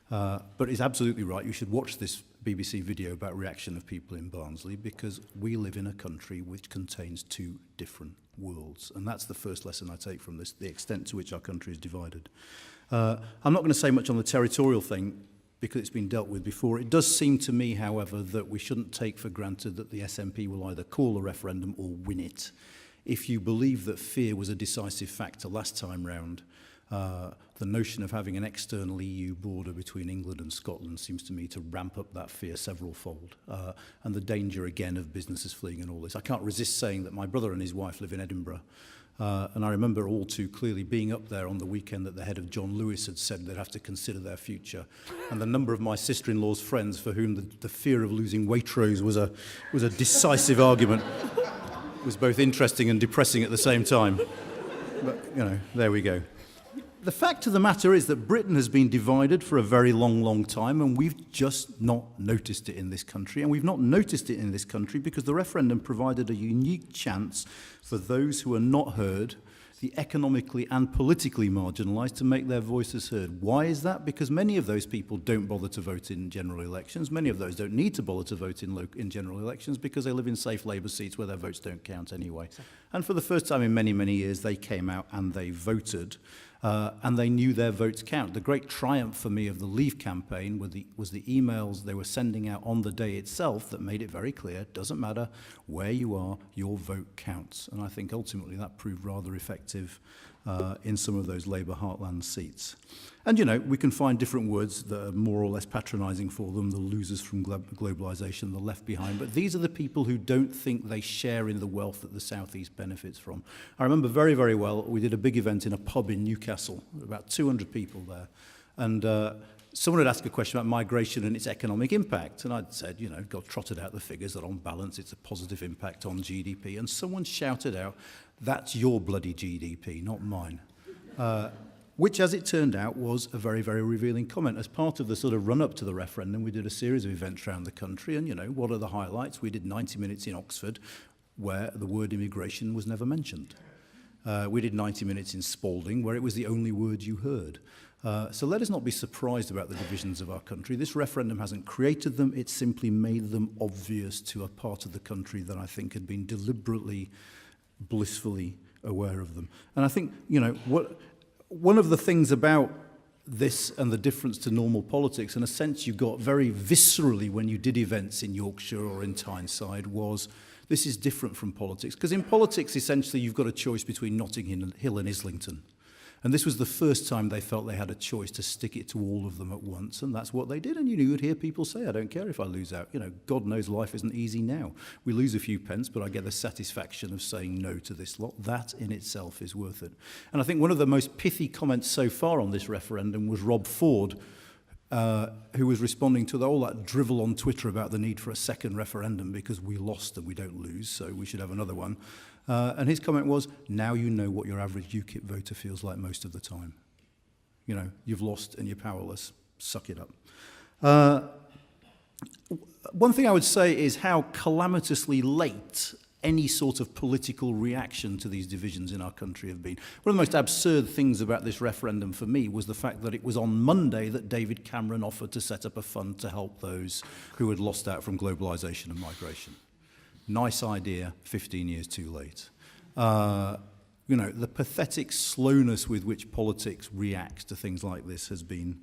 but it's absolutely right. You should watch this BBC video about reaction of people in Barnsley, because we live in a country which contains two different worlds. And that's the first lesson I take from this, the extent to which our country is divided. I'm not going to say much on the territorial thing, because it's been dealt with before. It does seem to me, however, that we shouldn't take for granted that the SNP will either call a referendum or win it. If you believe that fear was a decisive factor last time round, the notion of having an external EU border between England and Scotland seems to me to ramp up that fear several-fold. And the danger, again, of businesses fleeing and all this. I can't resist saying that my brother and his wife live in Edinburgh. And I remember all too clearly being up there on the weekend that the head of John Lewis had said they'd have to consider their future. And the number of my sister-in-law's friends for whom the fear of losing Waitrose was a decisive argument was both interesting and depressing at the same time. But, there we go. the fact of the matter is that Britain has been divided for a very long, long time, and we've just not noticed it in this country. And we've not noticed it in this country because the referendum provided a unique chance for those who are not heard, the economically and politically marginalised, to make their voices heard. Why is that? Because many of those people don't bother to vote in general elections. Many of those don't need to bother to vote in general elections because they live in safe Labour seats where their votes don't count anyway. And for the first time in many, many years, they came out and they voted. And they knew their votes count. The great triumph for me of the Leave campaign was the emails they were sending out on the day itself that made it very clear, doesn't matter where you are, your vote counts. And I think ultimately that proved rather effective in some of those Labour heartland seats. And, you know, we can find different words that are more or less patronising for them, the losers from globalisation, the left behind. But these are the people who don't think they share in the wealth that the South East benefits from. I remember very, very well, we did a big event in a pub in Newcastle, about 200 people there. And someone had asked a question about migration and its economic impact. And I'd said, you know, got trotted out the figures that on balance it's a positive impact on GDP. And someone shouted out, "That's your bloody GDP, not mine." Which, as it turned out, was a very, very revealing comment. As part of the sort of run-up to the referendum, we did a series of events around the country, and, you know, what are the highlights? We did 90 minutes in Oxford, where the word immigration was never mentioned. We did 90 minutes in Spalding, where it was the only word you heard. So let us not be surprised about the divisions of our country. This referendum hasn't created them, it simply made them obvious to a part of the country that I think had been deliberately, blissfully aware of them. And I think, you know, one of the things about this and the difference to normal politics, in a sense you got very viscerally when you did events in Yorkshire or in Tyneside, was this is different from politics. Because in politics, essentially, you've got a choice between Notting Hill and Islington. And this was the first time they felt they had a choice to stick it to all of them at once, and that's what they did. And you would hear people say, I don't care if I lose out. You know, God knows life isn't easy now. We lose a few pence, but I get the satisfaction of saying no to this lot. That in itself is worth it. And I think one of the most pithy comments so far on this referendum was Rob Ford, who was responding to all that drivel on Twitter about the need for a second referendum because we lost and we don't lose, so we should have another one. And his comment was, now you know what your average UKIP voter feels like most of the time. You know, you've lost and you're powerless. Suck it up. One thing I would say is how calamitously late any sort of political reaction to these divisions in our country have been. One of the most absurd things about this referendum for me was the fact that it was on Monday that David Cameron offered to set up a fund to help those who had lost out from globalisation and migration. Nice idea, 15 years too late. You know, the pathetic slowness with which politics reacts to things like this has been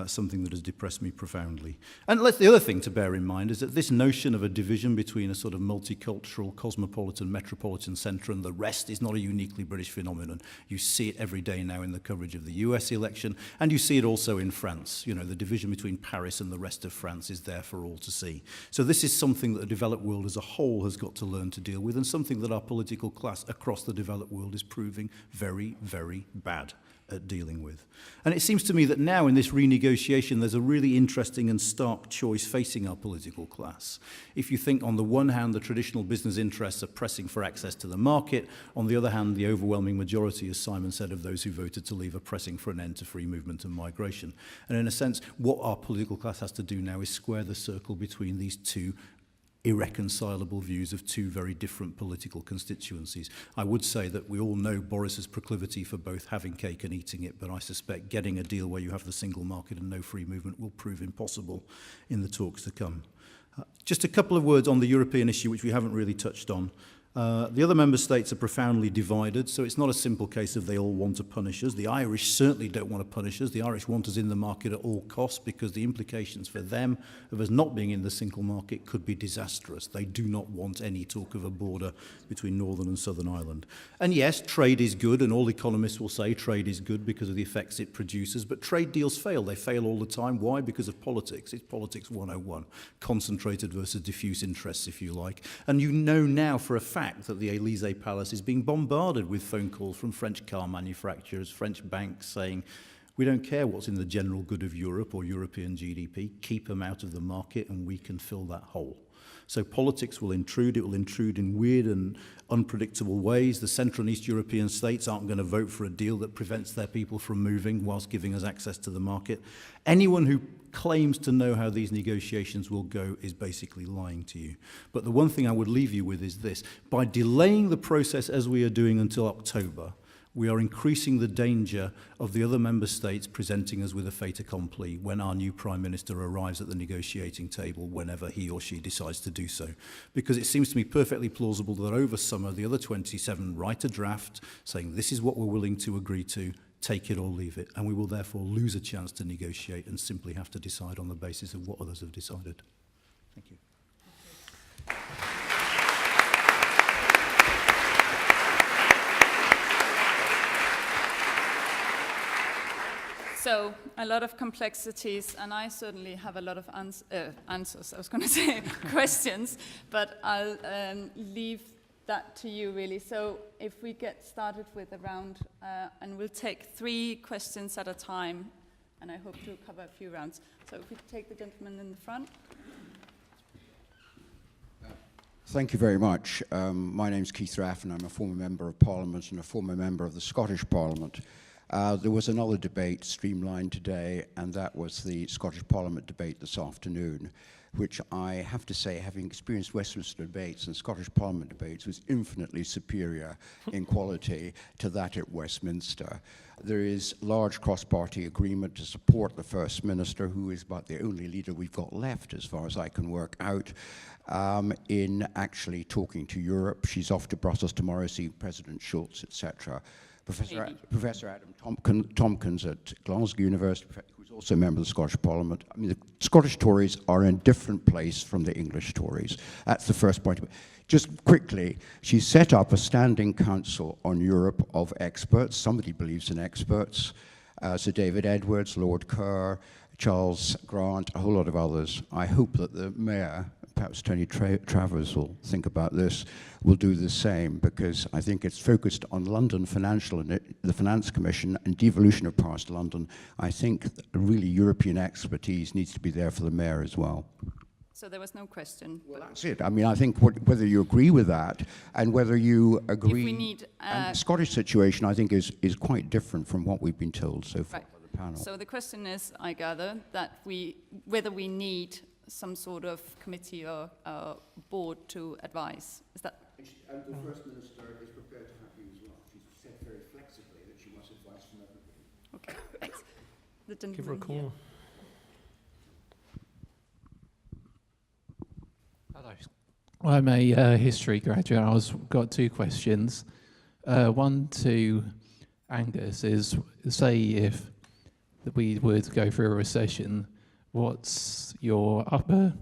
something that has depressed me profoundly. And the other thing to bear in mind is that this notion of a division between a sort of multicultural, cosmopolitan, metropolitan centre and the rest is not a uniquely British phenomenon. You see it every day now in the coverage of the US election, and you see it also in France. You know, the division between Paris and the rest of France is there for all to see. So this is something that the developed world as a whole has got to learn to deal with, and something that our political class across the developed world is proving very, very bad at dealing with. And it seems to me that now in this renegotiation there's a really interesting and stark choice facing our political class. If you think on the one hand the traditional business interests are pressing for access to the market, on the other hand the overwhelming majority, as Simon said, of those who voted to leave are pressing for an end to free movement and migration. And in a sense what our political class has to do now is square the circle between these two irreconcilable views of two very different political constituencies. I would say that we all know Boris's proclivity for both having cake and eating it, but I suspect getting a deal where you have the single market and no free movement will prove impossible in the talks to come. Just a couple of words on the European issue, which we haven't really touched on. The other member states are profoundly divided, so it's not a simple case of they all want to punish us. The Irish certainly don't want to punish us. The Irish want us in the market at all costs because the implications for them of us not being in the single market could be disastrous. They do not want any talk of a border between Northern and Southern Ireland. And yes, trade is good, and all economists will say trade is good because of the effects it produces, but trade deals fail. They fail all the time. Why? Because of politics. It's politics 101. Concentrated versus diffuse interests, if you like. And you know now for a fact that the Elysee Palace is being bombarded with phone calls from French car manufacturers, French banks saying, We don't care what's in the general good of Europe or European GDP. Keep them out of the market and we can fill that hole. So politics will intrude. It will intrude in weird and unpredictable ways. The Central and East European states aren't going to vote for a deal that prevents their people from moving whilst giving us access to the market. Anyone who claims to know how these negotiations will go is basically lying to you. But the one thing I would leave you with is this. By delaying the process as we are doing until October, we are increasing the danger of the other member states presenting us with a fait accompli when our new Prime Minister arrives at the negotiating table, whenever he or she decides to do so. Because it seems to me perfectly plausible that over summer the other 27 write a draft saying this is what we're willing to agree to, take it or leave it, and we will therefore lose a chance to negotiate and simply have to decide on the basis of what others have decided. Thank you. So, a lot of complexities, and I certainly have a lot of answers, I was going to say questions, but I'll leave that to you, really. So, if we get started with a round, and we'll take 3 questions at a time, and I hope to cover a few rounds. So, if we take the gentleman in the front. Thank you very much. My name's Keith Raff, and I'm a former Member of Parliament and a former Member of the Scottish Parliament. There was another debate streamlined today, and that was the Scottish Parliament debate this afternoon, which I have to say, having experienced Westminster debates and Scottish Parliament debates, was infinitely superior in quality to that at Westminster. There is large cross-party agreement to support the First Minister, who is about the only leader we've got left, as far as I can work out, in actually talking to Europe. She's off to Brussels tomorrow, see President Schulz, etc. Professor Adam Tompkins at Glasgow University, who's also a member of the Scottish Parliament. I mean, the Scottish Tories are in a different place from the English Tories. That's the first point. Just quickly, she set up a standing council on Europe of experts. Somebody believes in experts. Sir David Edwards, Lord Kerr, Charles Grant, a whole lot of others. I hope that the Mayor, perhaps Tony Travers will think about this, will do the same, because I think it's focused on London Financial and the Finance Commission and devolution of powers to London. I think really European expertise needs to be there for the Mayor as well. So there was no question. Well, that's it. I mean, I think whether you agree with that and whether you agree. If we need, and the Scottish situation, I think, is quite different from what we've been told so far by the panel. So the question is, I gather, that whether we need some sort of committee or board to advise. Is that? And the First Minister is prepared to have you as well. She's said very flexibly that she wants advice from everybody. Okay, thanks. The gentleman Give her a call. here. Hello. I'm a history graduate. I've got 2 questions. One to Angus is, say if we were to go through a recession, what's your upper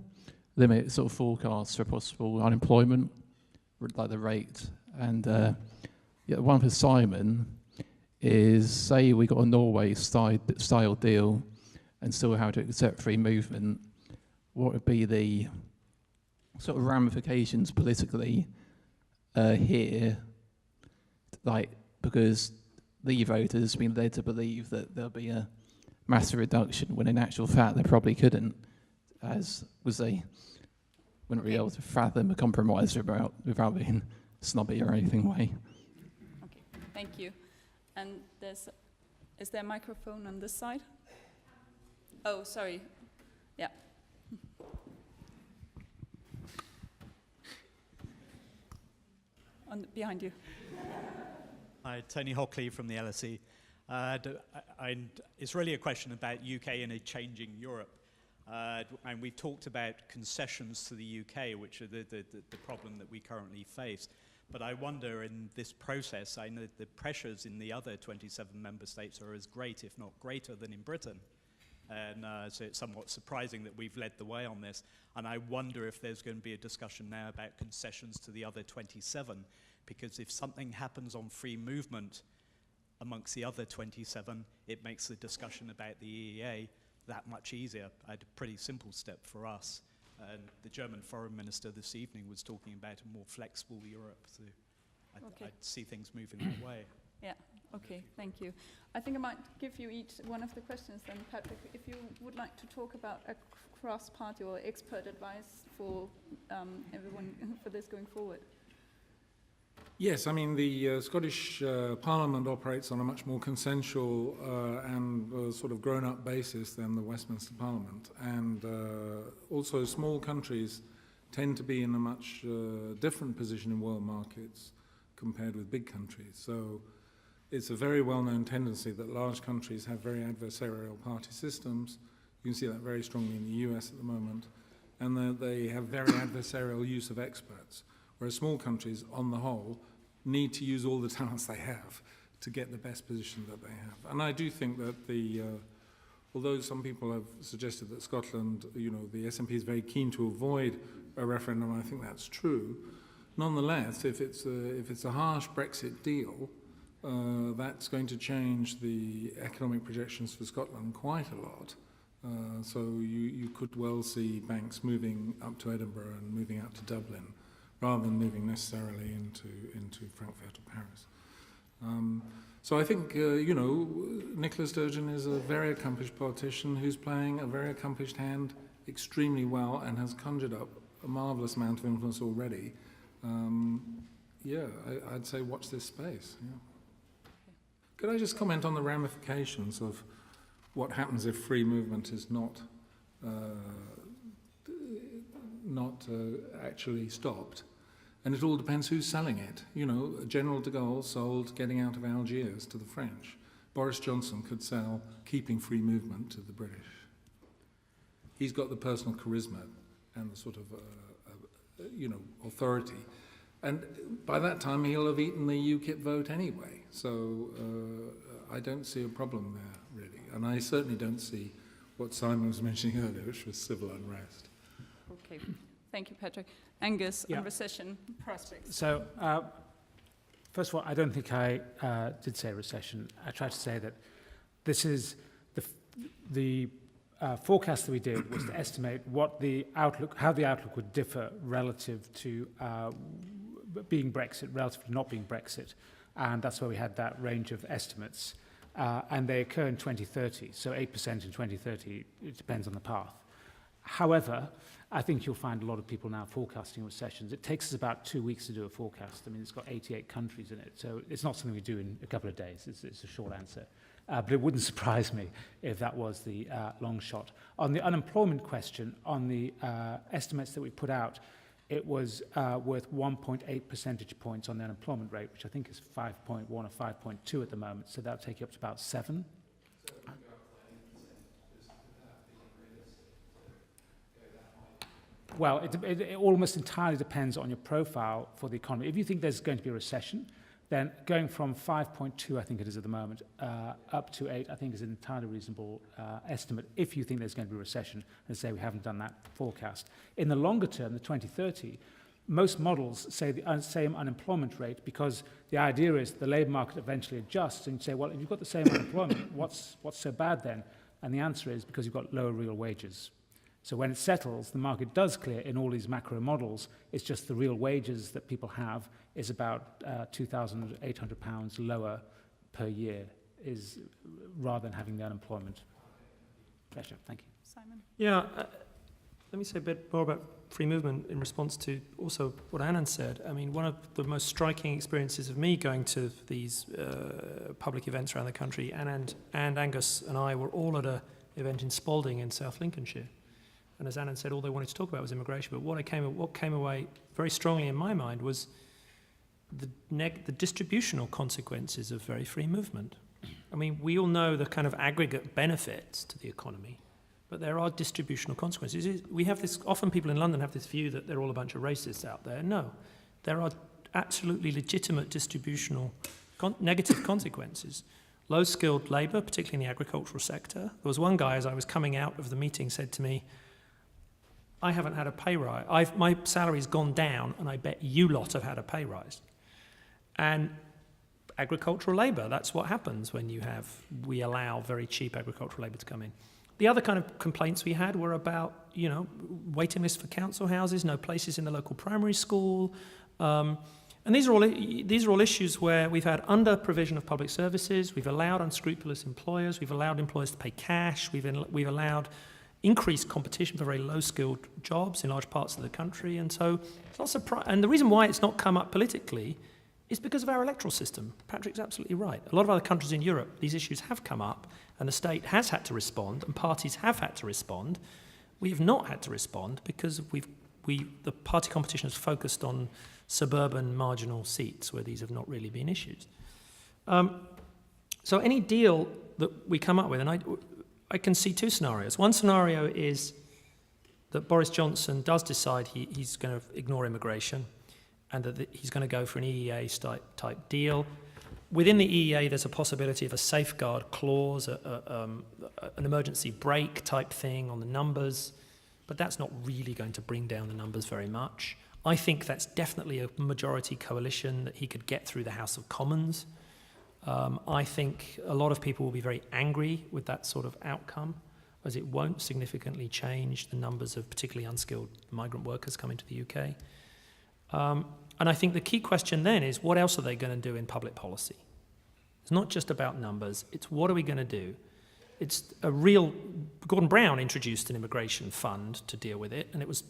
limit sort of forecast for possible unemployment, like the rate? And one for Simon is, say we got a Norway style deal and still how to accept free movement, what would be the sort of ramifications politically here, like, because the voters has been led to believe that there'll be a massive reduction, when in actual fact they probably couldn't, as was they wouldn't be able to fathom a compromise without being snobby or anything way. Okay, thank you. And is there a microphone on this side? Oh, sorry. Yeah. Behind you. Hi, Tony Hockley from the LSE. It's really a question about UK and a changing Europe. And we've talked about concessions to the UK, which are the problem that we currently face. But I wonder, in this process, I know the pressures in the other 27 member states are as great, if not greater, than in Britain. And so it's somewhat surprising that we've led the way on this. And I wonder if there's going to be a discussion now about concessions to the other 27, because if something happens on free movement amongst the other 27, it makes the discussion about the EEA that much easier. A pretty simple step for us. And the German foreign minister this evening was talking about a more flexible Europe. So I'd see things moving that way. Yeah, Okay, thank you. I think I might give you each one of the questions then, Patrick, if you would like to talk about a cross-party or expert advice for everyone for this going forward. Yes, I mean, the Scottish Parliament operates on a much more consensual and sort of grown-up basis than the Westminster Parliament. And also small countries tend to be in a much different position in world markets compared with big countries. So it's a very well-known tendency that large countries have very adversarial party systems. You can see that very strongly in the US at the moment. And that they have very adversarial use of experts, whereas small countries, on the whole, need to use all the talents they have to get the best position that they have. And I do think that although some people have suggested that Scotland, the SNP is very keen to avoid a referendum, I think that's true. Nonetheless, if it's a harsh Brexit deal, that's going to change the economic projections for Scotland quite a lot. So you could well see banks moving up to Edinburgh and moving out to Dublin, rather than moving necessarily into Frankfurt or Paris. So I think, Nicola Sturgeon is a very accomplished politician who's playing a very accomplished hand extremely well and has conjured up a marvellous amount of influence already. I'd say watch this space. Yeah. Could I just comment on the ramifications of what happens if free movement is not actually stopped? And it all depends who's selling it. General de Gaulle sold getting out of Algiers to the French. Boris Johnson could sell keeping free movement to the British. He's got the personal charisma and the sort of, authority. And by that time, he'll have eaten the UKIP vote anyway. So I don't see a problem there, really. And I certainly don't see what Simon was mentioning earlier, which was civil unrest. Okay, thank you, Patrick. Angus, on recession prospects. So, first of all, I don't think I did say recession. I tried to say that this is the forecast that we did was to estimate what the outlook, how the outlook would differ relative to being Brexit, relative to not being Brexit. And that's where we had that range of estimates. And they occur in 2030, so 8% in 2030, it depends on the path. However, I think you'll find a lot of people now forecasting recessions. It takes us about 2 weeks to do a forecast. I mean, it's got 88 countries in it, so it's not something we do in a couple of days. It's a short answer. But it wouldn't surprise me if that was the long shot. On the unemployment question, on the estimates that we put out, it was worth 1.8 percentage points on the unemployment rate, which I think is 5.1 or 5.2 at the moment, so that'll take you up to about 7. Well, it almost entirely depends on your profile for the economy. If you think there's going to be a recession, then going from 5.2, I think it is at the moment, up to 8, I think is an entirely reasonable estimate if you think there's going to be a recession. And say we haven't done that forecast. In the longer term, the 2030, most models say the same unemployment rate because the idea is the labour market eventually adjusts and you say, well, if you've got the same unemployment, what's so bad then? And the answer is because you've got lower real wages. So when it settles, the market does clear in all these macro models. It's just the real wages that people have is about £2,800 lower per year, is rather than having the unemployment. Pleasure. Thank you. Simon? Yeah, let me say a bit more about free movement in response to also what Anand said. I mean, one of the most striking experiences of me going to these public events around the country, Anand and Angus and I were all at an event in Spalding in South Lincolnshire. And as Anand said, all they wanted to talk about was immigration. But what came away very strongly in my mind was the distributional consequences of very free movement. I mean, we all know the kind of aggregate benefits to the economy, but there are distributional consequences. We have this, often people in London have this view that they're all a bunch of racists out there. No, there are absolutely legitimate distributional negative consequences. Low-skilled labour, particularly in the agricultural sector. There was one guy, as I was coming out of the meeting, said to me, I haven't had a pay rise. My salary's gone down, and I bet you lot have had a pay rise. And agricultural labour, that's what happens when we allow very cheap agricultural labour to come in. The other kind of complaints we had were about, waiting lists for council houses, no places in the local primary school. And And these are all issues where we've had under provision of public services, we've allowed unscrupulous employers, we've allowed employers to pay cash, we've allowed increased competition for very low-skilled jobs in large parts of the country. And so it's not surprising. And the reason why it's not come up politically is because of our electoral system. Patrick's absolutely right. A lot of other countries in Europe, these issues have come up, and the state has had to respond, and parties have had to respond. We have not had to respond because the party competition has focused on suburban marginal seats where these have not really been issues. So any deal that we come up with, and I can see two scenarios. One scenario is that Boris Johnson does decide he's going to ignore immigration and that he's going to go for an EEA type deal. Within the EEA, there's a possibility of a safeguard clause, an emergency brake type thing on the numbers, but that's not really going to bring down the numbers very much. I think that's definitely a majority coalition that he could get through the House of Commons. I think a lot of people will be very angry with that sort of outcome, as it won't significantly change the numbers of particularly unskilled migrant workers coming to the UK. And I think the key question then is, what else are they going to do in public policy? It's not just about numbers, it's what are we going to do? It's a real... Gordon Brown introduced an immigration fund to deal with it, and it was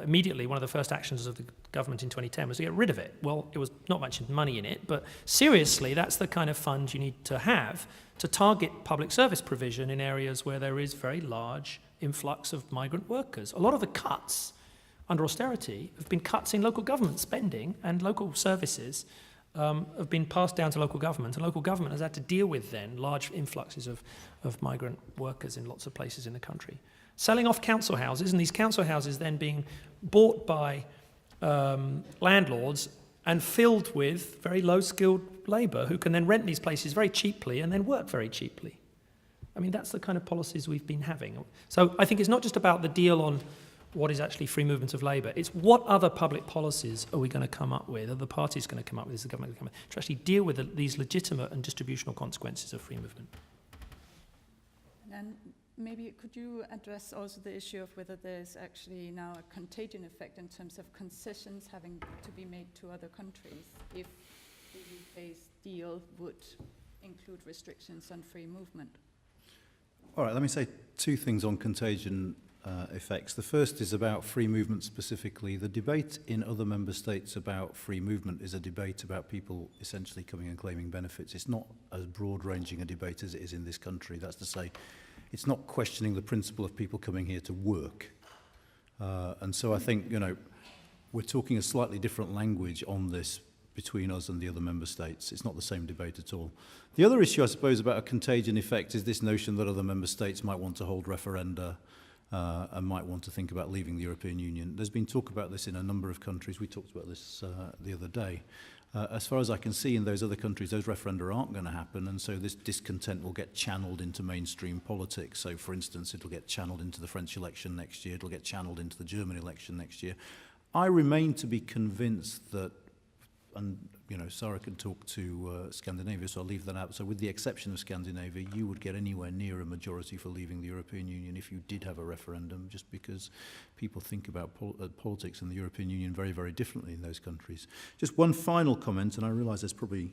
immediately one of the first actions of the government in 2010 was to get rid of it. Well, it was not much money in it, but seriously, that's the kind of fund you need to have to target public service provision in areas where there is very large influx of migrant workers. A lot of the cuts under austerity have been cuts in local government spending, and local services have been passed down to local government, and local government has had to deal with then large influxes of migrant workers in lots of places in the country. Selling off council houses, and these council houses then being bought by landlords and filled with very low-skilled labour who can then rent these places very cheaply and then work very cheaply. I mean, that's the kind of policies we've been having. So I think it's not just about the deal on what is actually free movement of labour. It's what other public policies are we going to come up with, are the parties going to come up with, is the government going to come up with, to actually deal with these legitimate and distributional consequences of free movement. And maybe could you address also the issue of whether there's actually now a contagion effect in terms of concessions having to be made to other countries if the UK's deal would include restrictions on free movement? All right, let me say two things on contagion effects. The first is about free movement specifically. The debate in other member states about free movement is a debate about people essentially coming and claiming benefits. It's not as broad-ranging a debate as it is in this country. That's to say, it's not questioning the principle of people coming here to work. And so I think, we're talking a slightly different language on this between us and the other member states. It's not the same debate at all. The other issue, I suppose, about a contagion effect is this notion that other member states might want to hold referenda and might want to think about leaving the European Union. There's been talk about this in a number of countries. We talked about this the other day. As far as I can see, in those other countries, those referenda aren't going to happen, and so this discontent will get channeled into mainstream politics. So, for instance, it'll get channeled into the French election next year. It'll get channeled into the German election next year. I remain to be convinced that, and Sarah can talk to Scandinavia, so I'll leave that out. So with the exception of Scandinavia, you would get anywhere near a majority for leaving the European Union if you did have a referendum, just because people think about politics and the European Union very, very differently in those countries. Just one final comment, and I realise there's probably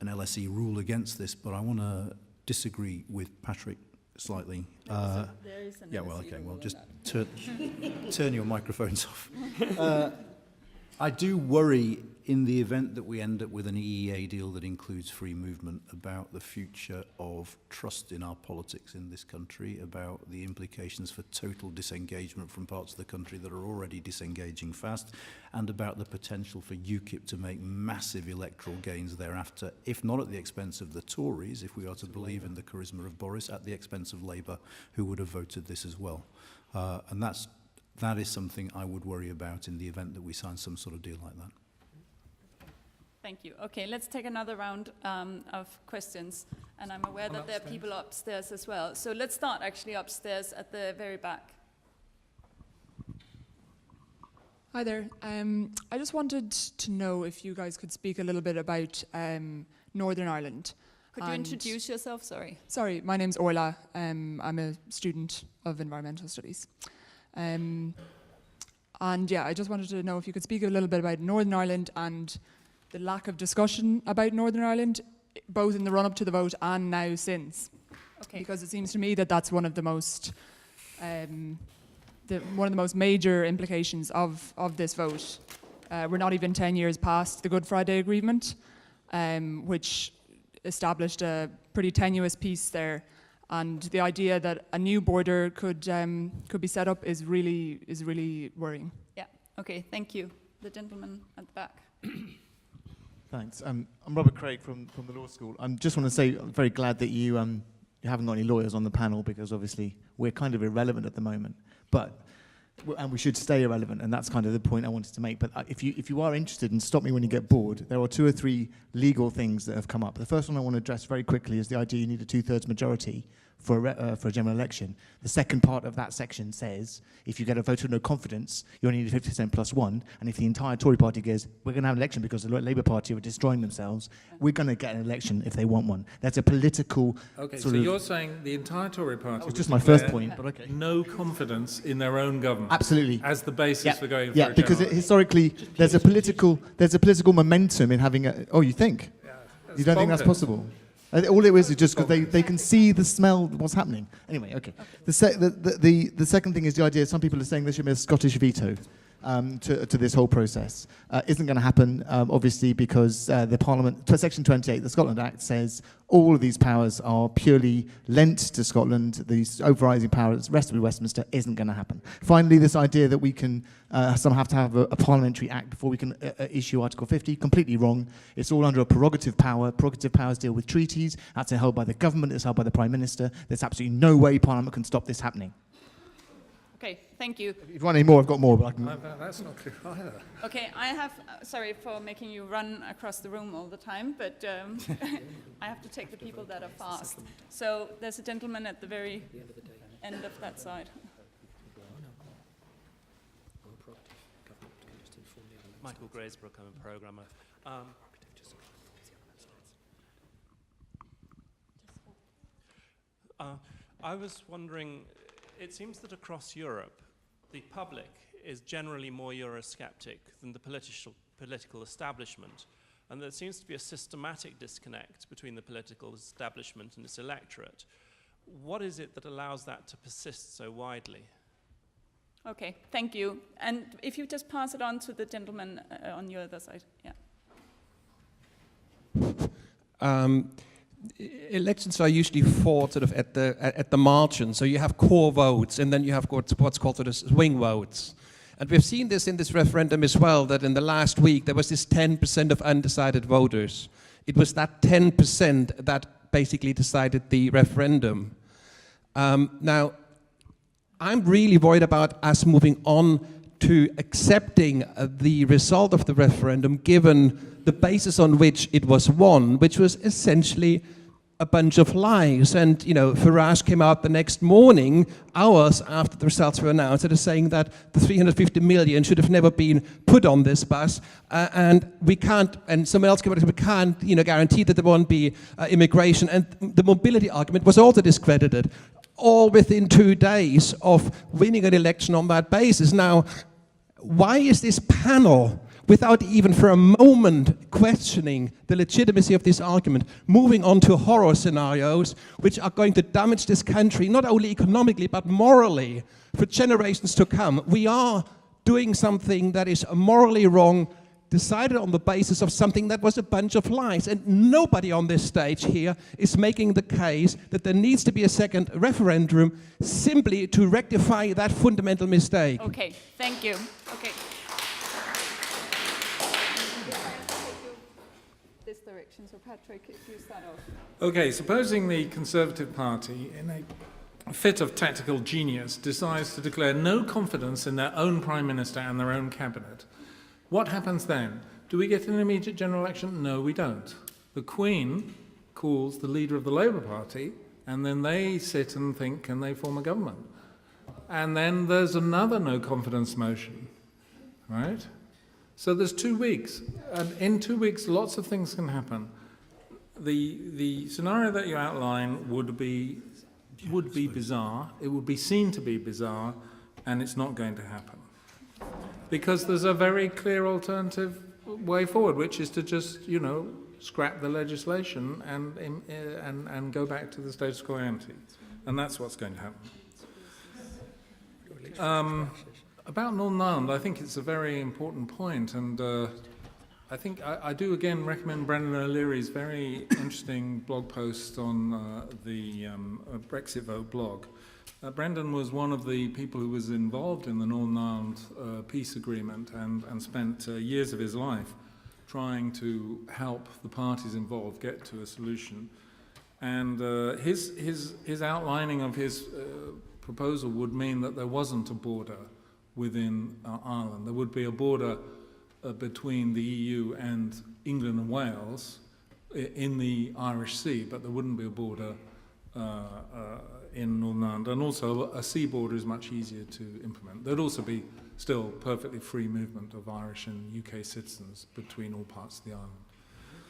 an LSE rule against this, but I want to disagree with Patrick slightly. There is an LSE okay, rule well, on just that. turn your microphones off. I do worry, in the event that we end up with an EEA deal that includes free movement, about the future of trust in our politics in this country, about the implications for total disengagement from parts of the country that are already disengaging fast, and about the potential for UKIP to make massive electoral gains thereafter, if not at the expense of the Tories, if we are to believe in the charisma of Boris, at the expense of Labour, who would have voted this as well. And that is something I would worry about in the event that we sign some sort of deal like that. Thank you. Okay, let's take another round of questions. And I'm aware that there are people upstairs as well. So let's start actually upstairs at the very back. Hi there. I just wanted to know if you guys could speak a little bit about Northern Ireland. Could you introduce yourself? Sorry. Sorry, my name's Orla. I'm a student of environmental studies. And yeah, I just wanted to know if you could speak a little bit about Northern Ireland and the lack of discussion about Northern Ireland, both in the run-up to the vote and now since. Okay. Because it seems to me that that's one of the most major implications of this vote. We're not even 10 years past the Good Friday Agreement, which established a pretty tenuous peace there. And the idea that a new border could be set up is really worrying. Yeah. Okay. Thank you. The gentleman at the back. Thanks. I'm Robert Craig from the law school. I just want to say I'm very glad that you haven't got any lawyers on the panel, because obviously we're kind of irrelevant at the moment. And we should stay irrelevant, and that's kind of the point I wanted to make. But if you are interested, and stop me when you get bored, there are 2 or 3 legal things that have come up. The first one I want to address very quickly is the idea you need a 2/3 majority for a general election. The second part of that section says if you get a vote of no confidence, you only need 50% plus 1, and if the entire Tory party goes, we're going to have an election because the Labour Party are destroying themselves, we're going to get an election if they want one. That's a political so you're saying the entire Tory party... That was just my first point, but okay. No confidence in their own government. Absolutely. As the basis for going for Yeah, a because historically there's a political momentum in having a... Oh, you think? Yeah, you don't think that's possible? All it is just because they can see the smell, what's happening. Anyway, okay. The second thing is the idea, some people are saying there should be a Scottish veto to this whole process. Isn't going to happen, obviously, because the Parliament, Section 28, the Scotland Act, says all of these powers are purely lent to Scotland. These overriding powers, the rest of Westminster, isn't going to happen. Finally, this idea that we can somehow have to have a parliamentary act before we can issue Article 50, completely wrong. It's all under a prerogative power. Prerogative powers deal with treaties. That's held by the government. It's held by the Prime Minister. There's absolutely no way Parliament can stop this happening. Okay, thank you. If you want any more, I've got more, but I can... That's not clear either. Okay, I have, sorry for making you run across the room all the time, but I have to take the people that are fast. So there's a gentleman at the very end of that side. Michael Graysbrook, I'm a programmer. I was wondering, it seems that across Europe, the public is generally more Eurosceptic than the political establishment, and there seems to be a systematic disconnect between the political establishment and its electorate. What is it that allows that to persist so widely? Okay, thank you. And if you just pass it on to the gentleman on your other side, yeah. Elections are usually fought sort of at the margin. So you have core votes, and then you have what's called sort of swing votes. And we've seen this in this referendum as well, that in the last week there was this 10% of undecided voters. It was that 10% that basically decided the referendum. Now, I'm really worried about us moving on to accepting the result of the referendum, given the basis on which it was won, which was essentially a bunch of lies. And, you know, Farage came out the next morning, hours after the results were announced, and is saying that the 350 million should have never been put on this bus, and we can't, and someone else came out and said, we can't, you know, guarantee that there won't be immigration. And the mobility argument was also discredited, all within 2 days of winning an election on that basis. Now, why is this panel, without even for a moment questioning the legitimacy of this argument, moving on to horror scenarios which are going to damage this country, not only economically, but morally, for generations to come? We are doing something that is morally wrong, decided on the basis of something that was a bunch of lies. And nobody on this stage here is making the case that there needs to be a second referendum simply to rectify that fundamental mistake. Okay, thank you. Okay. This direction, so Patrick, if you start off. Okay, supposing the Conservative Party, in a fit of tactical genius, decides to declare no confidence in their own Prime Minister and their own Cabinet. What happens then? Do we get an immediate general election? No, we don't. The Queen calls the leader of the Labour Party, and then they sit and think, can they form a government? And then there's another no confidence motion, right? So there's 2 weeks, and in 2 weeks, lots of things can happen. The scenario that you outline would be bizarre. It would be seen to be bizarre, and it's not going to happen. because there's a very clear alternative way forward, which is to just, scrap the legislation and go back to the status quo ante. And that's what's going to happen. About Northern Ireland, I think it's a very important point, and I think I do again recommend Brendan O'Leary's very interesting blog post on the BrexitVote blog. Brendan was one of the people who was involved in the Northern Ireland peace agreement and spent years of his life trying to help the parties involved get to a solution. And his outlining of his proposal would mean that there wasn't a border within Ireland. There would be a border between the EU and England and Wales in the Irish Sea, but there wouldn't be a border in Northern Ireland. And also a sea border is much easier to implement. There'd also be still perfectly free movement of Irish and UK citizens between all parts of the island.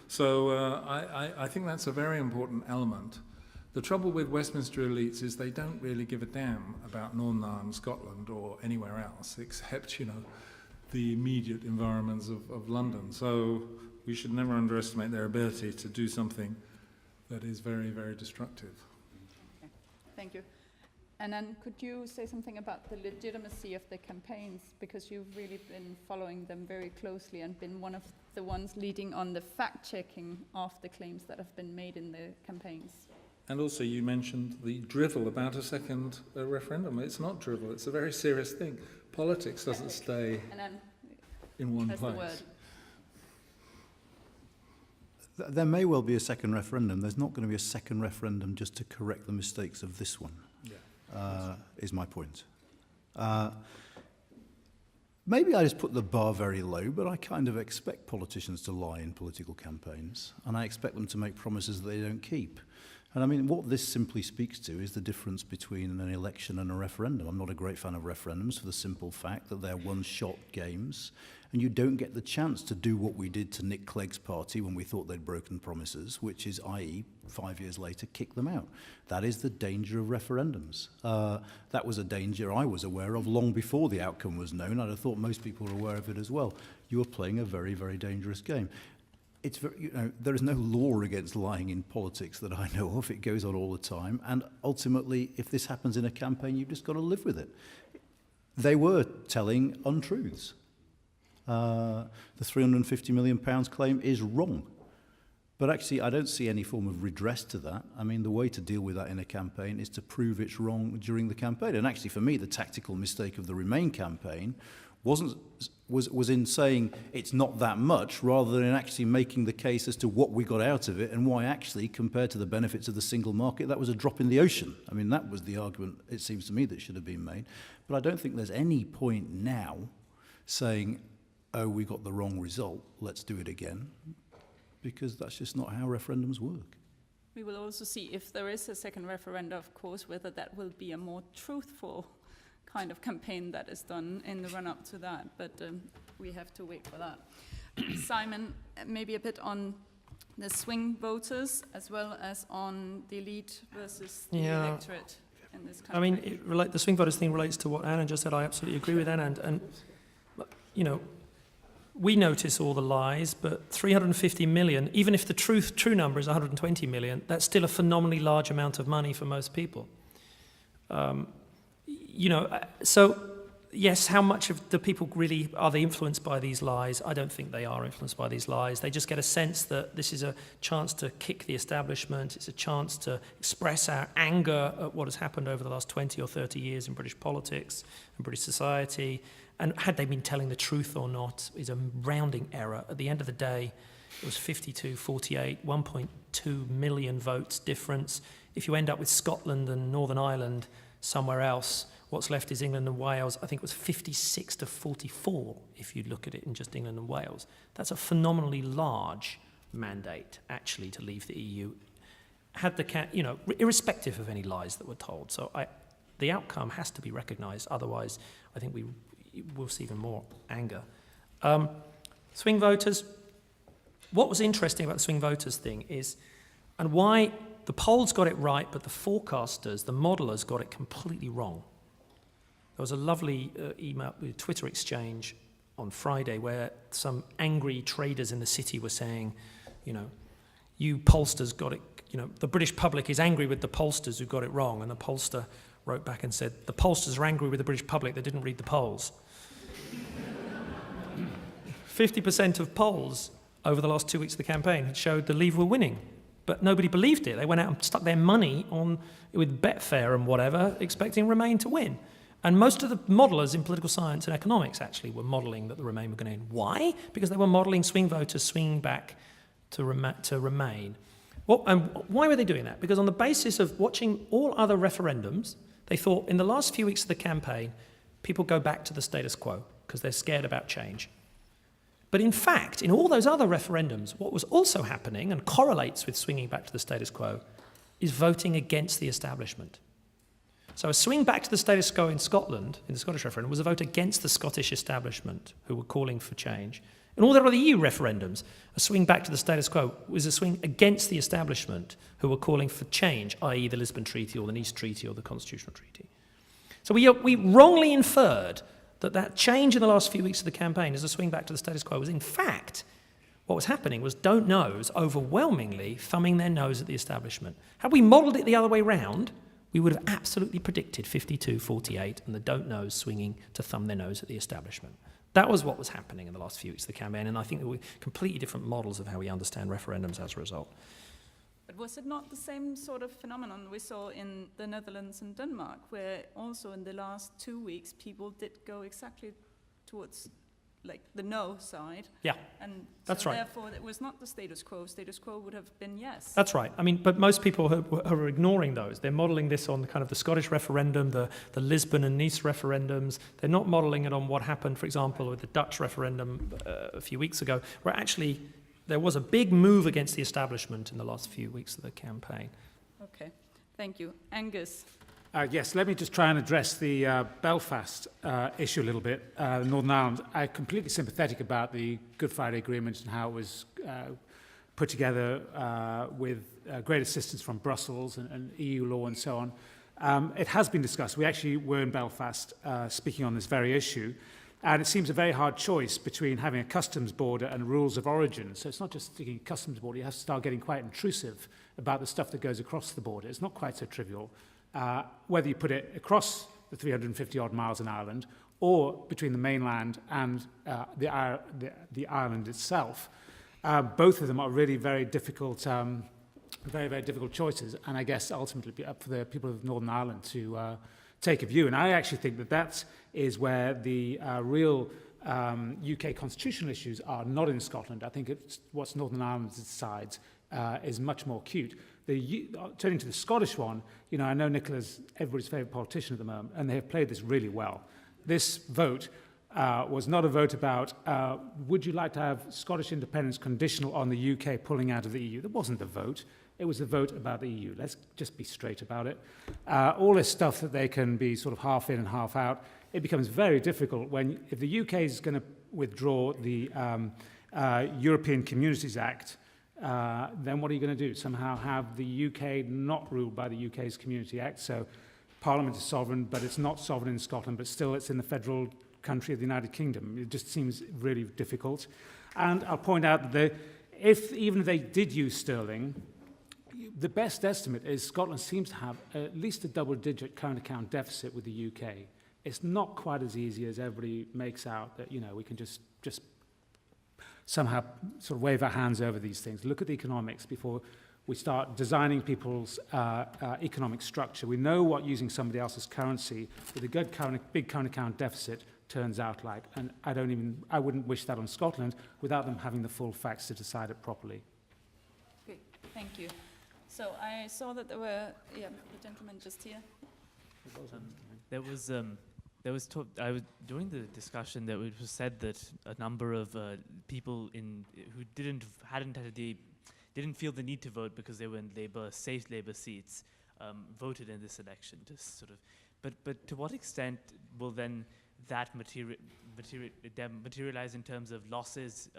So I think that's a very important element. The trouble with Westminster elites is they don't really give a damn about Northern Ireland, Scotland, or anywhere else, except, the immediate environments of London. So we should never underestimate their ability to do something that is very, very destructive. Okay. Thank you. And then could you say something about the legitimacy of the campaigns, because you've really been following them very closely and been one of the ones leading on the fact-checking of the claims that have been made in the campaigns? And also you mentioned the drivel about a second referendum. It's not drivel, it's a very serious thing. Politics doesn't stay in one place. There may well be a second referendum. There's not going to be a second referendum just to correct the mistakes of this one, is my point. Maybe I just put the bar very low, but I kind of expect politicians to lie in political campaigns, and I expect them to make promises that they don't keep. And I mean, what this simply speaks to is the difference between an election and a referendum. I'm not a great fan of referendums for the simple fact that they're one-shot games, and you don't get the chance to do what we did to Nick Clegg's party when we thought they'd broken promises, which is, i.e., 5 years later, kick them out. That is the danger of referendums. That was a danger I was aware of long before the outcome was known. I'd have thought most people were aware of it as well. You are playing a very, very dangerous game. It's very, there is no law against lying in politics that I know of. It goes on all the time. And ultimately, if this happens in a campaign, you've just got to live with it. They were telling untruths. The £350 million claim is wrong. But actually, I don't see any form of redress to that. I mean, the way to deal with that in a campaign is to prove it's wrong during the campaign. And actually, for me, the tactical mistake of the Remain campaign was in saying it's not that much, rather than in actually making the case as to what we got out of it and why actually, compared to the benefits of the single market, that was a drop in the ocean. I mean, that was the argument, it seems to me, that should have been made. But I don't think there's any point now saying, oh, we got the wrong result, let's do it again, because that's just not how referendums work. We will also see if there is a second referendum, of course, whether that will be a more truthful kind of campaign that is done in the run-up to that, but we have to wait for that. Simon, maybe a bit on the swing voters as well as on the elite versus the electorate in this country. I mean, the swing voters thing relates to what Anand just said. I absolutely agree with Anand. And, we notice all the lies, but 350 million, even if the true number is 120 million, that's still a phenomenally large amount of money for most people. So yes, how much of the people really are they influenced by these lies? I don't think they are influenced by these lies. They just get a sense that this is a chance to kick the establishment. It's a chance to express our anger at what has happened over the last 20 or 30 years in British politics and British society. And had they been telling the truth or not is a rounding error. At the end of the day, it was 52-48, 1.2 million votes difference. If you end up with Scotland and Northern Ireland somewhere else, what's left is England and Wales. I think it was 56-44 if you look at it in just England and Wales. That's a phenomenally large mandate, actually, to leave the EU. Had the irrespective of any lies that were told. So the outcome has to be recognised. Otherwise, I think we'll see even more anger. Swing voters. What was interesting about the swing voters thing is, and why the polls got it right, but the forecasters, the modelers, got it completely wrong. There was a lovely Twitter exchange on Friday where some angry traders in the city were saying, you pollsters got it, the British public is angry with the pollsters who got it wrong. And the pollster wrote back and said, the pollsters are angry with the British public that didn't read the polls. 50% of polls over the last 2 weeks of the campaign had showed the Leave were winning. But nobody believed it. They went out and stuck their money with Betfair and whatever, expecting Remain to win. And most of the modelers in political science and economics actually were modelling that the Remain were going to win. Why? Because they were modelling swing voters swinging back to Remain. And why were they doing that? Because on the basis of watching all other referendums, they thought in the last few weeks of the campaign, people go back to the status quo because they're scared about change. But in fact, in all those other referendums, what was also happening and correlates with swinging back to the status quo is voting against the establishment. So a swing back to the status quo in Scotland, in the Scottish referendum, was a vote against the Scottish establishment who were calling for change. In all the other EU referendums, a swing back to the status quo was a swing against the establishment who were calling for change, i.e. the Lisbon Treaty or the Nice Treaty or the Constitutional Treaty. So we wrongly inferred that change in the last few weeks of the campaign as a swing back to the status quo was in fact what was happening was don't knows overwhelmingly thumbing their nose at the establishment. Had we modelled it the other way round, we would have absolutely predicted 52-48 and the don't knows swinging to thumb their nose at the establishment. That was what was happening in the last few weeks of the campaign, and I think there were completely different models of how we understand referendums as a result. But was it not the same sort of phenomenon we saw in the Netherlands and Denmark, where also in the last 2 weeks people did go exactly towards the no side? Yeah, and that's right. Therefore, it was not the status quo. Status quo would have been yes. That's right. I mean, but most people are ignoring those. They're modelling this on kind of the Scottish referendum, the Lisbon and Nice referendums. They're not modelling it on what happened, for example, with the Dutch referendum a few weeks ago, where actually there was a big move against the establishment in the last few weeks of the campaign. Okay, thank you. Angus. Yes, let me just try and address the Belfast issue a little bit. Northern Ireland, I'm completely sympathetic about the Good Friday Agreement and how it was put together with great assistance from Brussels and EU law and so on. It has been discussed. We actually were in Belfast speaking on this very issue. And it seems a very hard choice between having a customs border and rules of origin. So it's not just sticking a customs border. You have to start getting quite intrusive about the stuff that goes across the border. It's not quite so trivial. Whether you put it across the 350-odd miles in Ireland or between the mainland and the island itself, both of them are really very difficult, very, very difficult choices. And I guess ultimately it'll be up for the people of Northern Ireland to take a view. And I actually think that is where the real UK constitutional issues are not in Scotland. I think it's what Northern Ireland decides is much more acute. Turning to the Scottish one, I know Nicola's everybody's favourite politician at the moment, and they have played this really well. This vote was not a vote about would you like to have Scottish independence conditional on the UK pulling out of the EU. That wasn't the vote. It was a vote about the EU. Let's just be straight about it. All this stuff that they can be sort of half in and half out, it becomes very difficult if the UK is going to withdraw the European Communities Act, then what are you going to do? Somehow have the UK not ruled by the UK's Community Act, so Parliament is sovereign, but it's not sovereign in Scotland, but still it's in the federal country of the United Kingdom. It just seems really difficult. And I'll point out that even if they did use sterling, the best estimate is Scotland seems to have at least a double-digit current account deficit with the UK. It's not quite as easy as everybody makes out that, we can just somehow sort of wave our hands over these things. Look at the economics before we start designing people's economic structure. We know what using somebody else's currency with a big current account deficit turns out like, and I wouldn't wish that on Scotland without them having the full facts to decide it properly. Okay, thank you. So I saw that there were, the gentleman just here. During the discussion that it was said that a number of people who didn't feel the need to vote because they were in safe Labour seats, voted in this election. Just sort of, but to what extent will then that materialize in terms of losses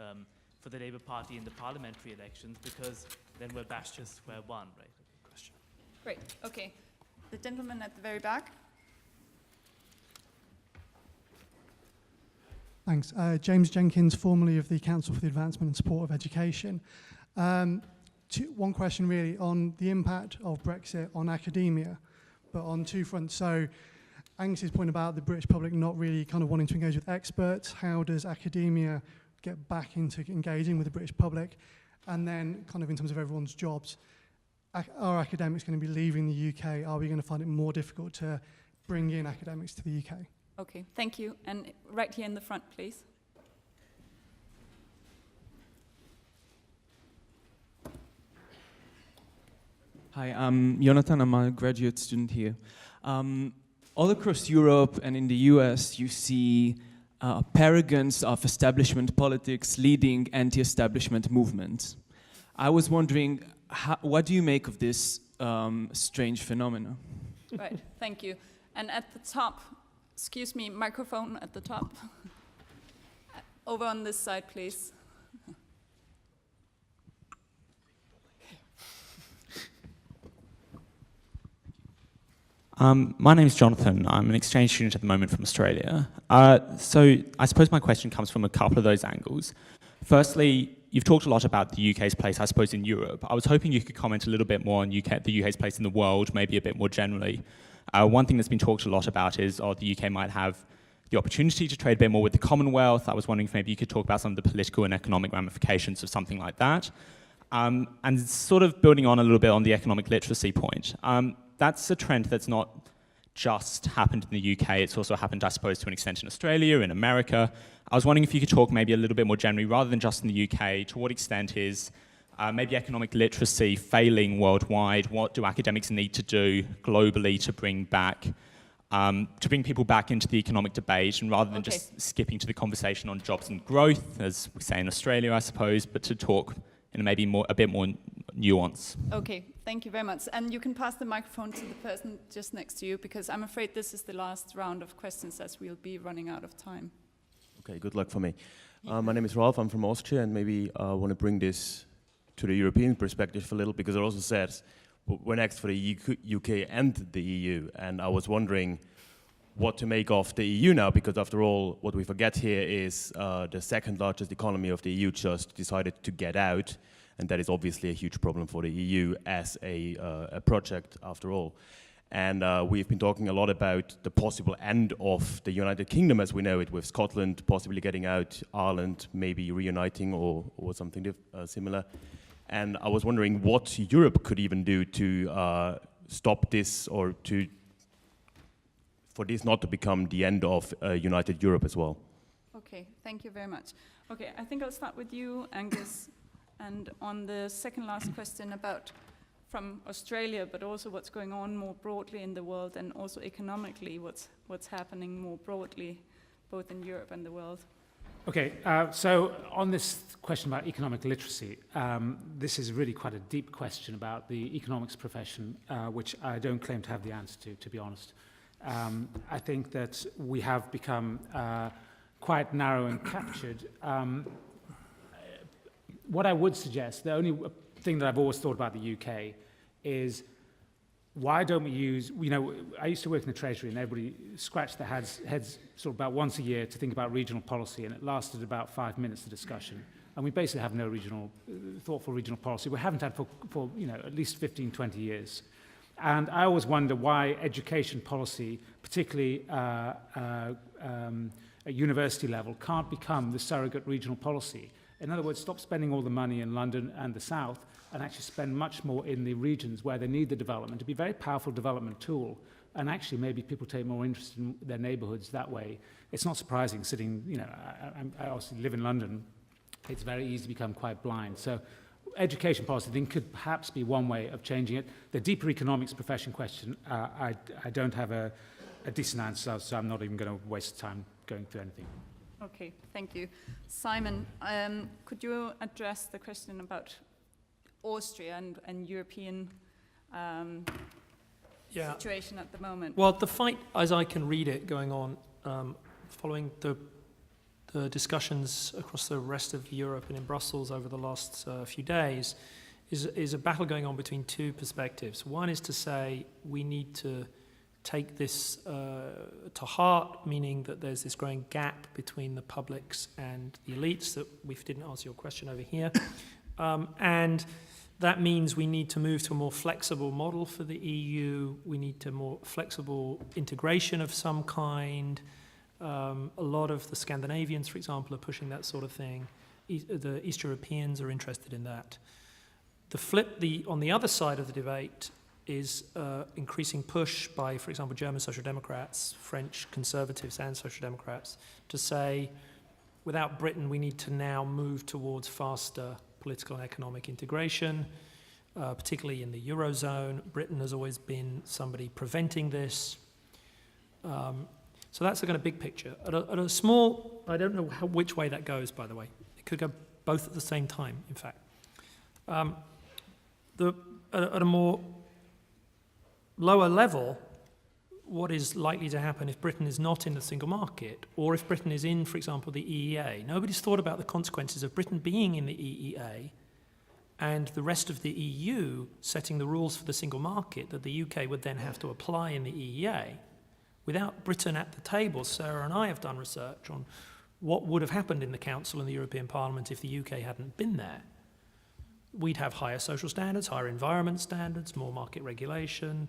for the Labour Party in the parliamentary elections? Because then we're back to square one, right? Question. Great. Okay. The gentleman at the very back. Thanks. James Jenkins, formerly of the Council for the Advancement and Support of Education. One question really on the impact of Brexit on academia, but on two fronts. So Angus's point about the British public not really kind of wanting to engage with experts, how does academia get back into engaging with the British public? And then kind of in terms of everyone's jobs, are academics going to be leaving the UK? Are we going to find it more difficult to bring in academics to the UK? Okay, thank you. And right here in the front, please. Hi, I'm Jonathan. I'm a graduate student here. All across Europe and in the US, you see paragons of establishment politics leading anti-establishment movements. I was wondering, what do you make of this strange phenomenon? Right, thank you. And at the top, excuse me, microphone at the top. Over on this side, please. My name is Jonathan. I'm an exchange student at the moment from Australia. So I suppose my question comes from a couple of those angles. Firstly, you've talked a lot about the UK's place, I suppose, in Europe. I was hoping you could comment a little bit more on the UK's place in the world, maybe a bit more generally. One thing that's been talked a lot about is the UK might have the opportunity to trade a bit more with the Commonwealth. I was wondering if maybe you could talk about some of the political and economic ramifications of something like that. And sort of building on a little bit on the economic literacy point. That's a trend that's not just happened in the UK, it's also happened, I suppose, to an extent in Australia, in America. I was wondering if you could talk maybe a little bit more generally, rather than just in the UK, to what extent is maybe economic literacy failing worldwide? What do academics need to do globally to bring people back into the economic debate, and rather than just skipping to the conversation on jobs and growth, as we say in Australia, I suppose, but to talk in maybe a bit more nuance. Okay, thank you very much. And you can pass the microphone to the person just next to you, because I'm afraid this is the last round of questions, as we'll be running out of time. Okay, good luck for me. My name is Rolf, I'm from Austria, and maybe I want to bring this to the European perspective a little, because it also says we're next for the UK and the EU, and I was wondering what to make of the EU now, because after all, what we forget here is the second largest economy of the EU just decided to get out, and that is obviously a huge problem for the EU as a project after all. And we've been talking a lot about the possible end of the United Kingdom as we know it, with Scotland possibly getting out, Ireland maybe reuniting or something similar. And I was wondering what Europe could even do to stop this, or for this not to become the end of United Europe as well. Okay, thank you very much. Okay, I think I'll start with you, Angus. And on the second last question about from Australia, but also what's going on more broadly in the world, and also economically, what's happening more broadly, both in Europe and the world. Okay, so on this question about economic literacy, this is really quite a deep question about the economics profession, which I don't claim to have the answer to be honest. I think that we have become quite narrow and captured. What I would suggest, the only thing that I've always thought about the UK is, why don't we use, I used to work in the Treasury and everybody scratched their heads sort of about once a year to think about regional policy, and it lasted about 5 minutes, the discussion. And we basically have no thoughtful regional policy. We haven't had for at least 15, 20 years. And I always wonder why education policy, particularly at university level, can't become the surrogate regional policy. In other words, stop spending all the money in London and the South and actually spend much more in the regions where they need the development. To be a very powerful development tool, and actually maybe people take more interest in their neighbourhoods that way. It's not surprising sitting, I obviously live in London, it's very easy to become quite blind. So education policy, I think, could perhaps be one way of changing it. The deeper economics profession question, I don't have a decent answer, so I'm not even going to waste time going through anything. Okay, thank you. Simon, could you address the question about Austria and European situation at the moment? Well, the fight, as I can read it, going on following the discussions across the rest of Europe and in Brussels over the last few days, is a battle going on between two perspectives. One is to say we need to take this to heart, meaning that there's this growing gap between the publics and the elites, that we didn't answer your question over here. And that means we need to move to a more flexible model for the EU. We need to more flexible integration of some kind. A lot of the Scandinavians, for example, are pushing that sort of thing. The East Europeans are interested in that. On the other side of the debate is increasing push by, for example, German Social Democrats, French Conservatives and Social Democrats, to say, without Britain, we need to now move towards faster political and economic integration, particularly in the Eurozone. Britain has always been somebody preventing this. So that's the kind of big picture. At a small, I don't know which way that goes, by the way. It could go both at the same time, in fact. At a more lower level, what is likely to happen if Britain is not in the single market, or if Britain is in, for example, the EEA? Nobody's thought about the consequences of Britain being in the EEA and the rest of the EU setting the rules for the single market that the UK would then have to apply in the EEA. Without Britain at the table, Sarah and I have done research on what would have happened in the Council and the European Parliament if the UK hadn't been there. We'd have higher social standards, higher environment standards, more market regulation,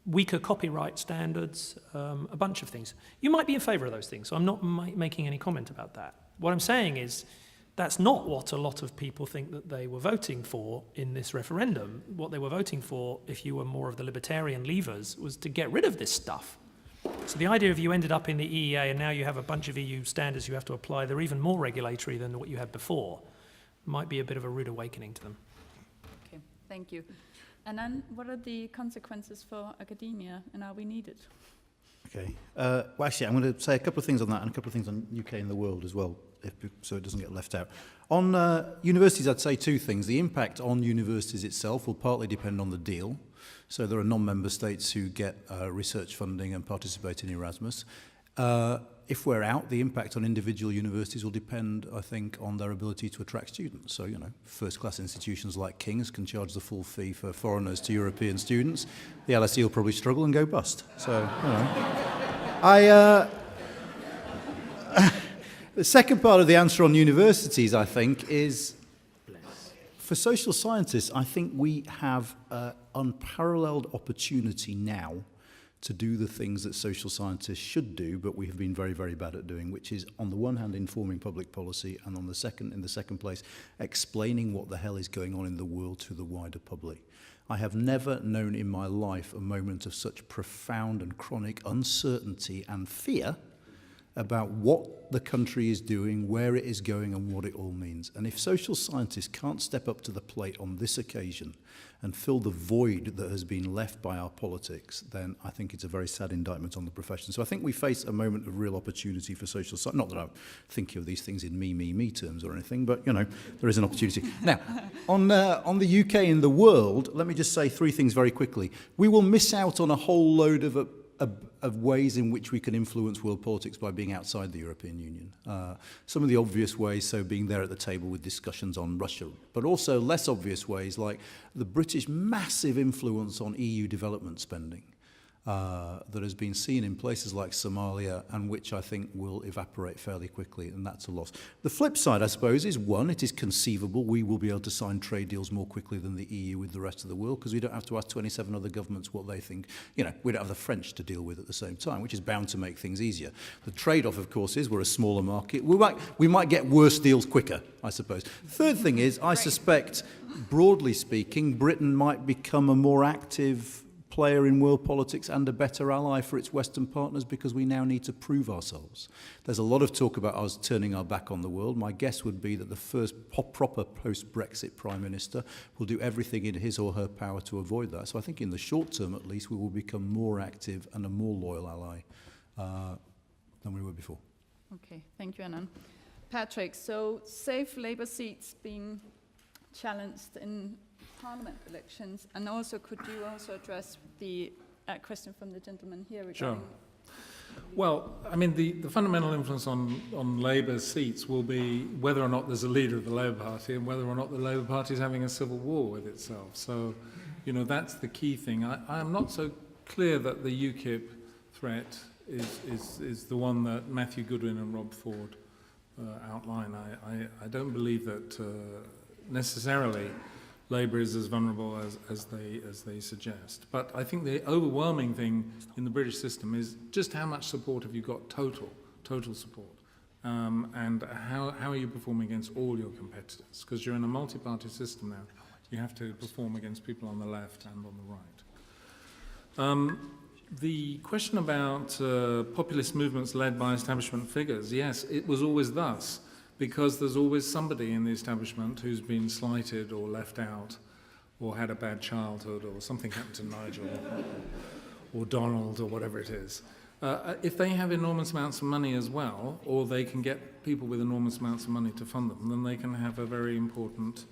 weaker copyright standards, a bunch of things. You might be in favour of those things, so I'm not making any comment about that. What I'm saying is that's not what a lot of people think that they were voting for in this referendum. What they were voting for, if you were more of the libertarian levers, was to get rid of this stuff. So the idea of you ended up in the EEA and now you have a bunch of EU standards you have to apply, they're even more regulatory than what you had before, might be a bit of a rude awakening to them. Okay, thank you. And then what are the consequences for academia, and are we needed? Okay. Well, actually, I'm going to say a couple of things on that and a couple of things on UK and the world as well, so it doesn't get left out. On universities, I'd say two things. The impact on universities itself will partly depend on the deal. So there are non-member states who get research funding and participate in Erasmus. If we're out, the impact on individual universities will depend, I think, on their ability to attract students. So, you know, first-class institutions like King's can charge the full fee for foreigners to European students. The LSE will probably struggle and go bust. So, you know. The second part of the answer on universities, I think, is for social scientists, I think we have an unparalleled opportunity now to do the things that social scientists should do, but we have been very, very bad at doing, which is, on the one hand, informing public policy, and in the second place, explaining what the hell is going on in the world to the wider public. I have never known in my life a moment of such profound and chronic uncertainty and fear about what the country is doing, where it is going, and what it all means. And if social scientists can't step up to the plate on this occasion and fill the void that has been left by our politics, then I think it's a very sad indictment on the profession. So I think we face a moment of real opportunity for social science. Not that I'm thinking of these things in me terms or anything, but, you know, there is an opportunity. Now, on the UK and the world, let me just say three things very quickly. We will miss out on a whole load of ways in which we can influence world politics by being outside the European Union. Some of the obvious ways, so being there at the table with discussions on Russia, but also less obvious ways like the British massive influence on EU development spending that has been seen in places like Somalia and which I think will evaporate fairly quickly, and that's a loss. The flip side, I suppose, is one, it is conceivable we will be able to sign trade deals more quickly than the EU with the rest of the world because we don't have to ask 27 other governments what they think. You know, we don't have the French to deal with at the same time, which is bound to make things easier. The trade-off, of course, is we're a smaller market. We might get worse deals quicker, I suppose. Third thing is, I suspect, broadly speaking, Britain might become a more active player in world politics and a better ally for its Western partners because we now need to prove ourselves. There's a lot of talk about us turning our back on the world. My guess would be that the first proper post-Brexit Prime Minister will do everything in his or her power to avoid that. So I think in the short term, at least, we will become more active and a more loyal ally than we were before. Okay, thank you, Anand. Patrick, so safe Labour seats being challenged in Parliament elections, and also could you also address the question from the gentleman here regarding... Sure. Well, I mean, the fundamental influence on Labour seats will be whether or not there's a leader of the Labour Party and whether or not the Labour Party is having a civil war with itself. So You know, that's the key thing. I am not so clear that the UKIP threat is the one that Matthew Goodwin and Rob Ford outline. I don't believe that necessarily Labour is as vulnerable as they suggest. But I think the overwhelming thing in the British system is just how much support have you got, total support, and how are you performing against all your competitors? Because you're in a multi-party system now. You have to perform against people on the left and on the right. The question about populist movements led by establishment figures, yes, it was always thus, because there's always somebody in the establishment who's been slighted or left out or had a bad childhood or something happened to Nigel or Donald or whatever it is. If they have enormous amounts of money as well, or they can get people with enormous amounts of money to fund them, then they can have a very important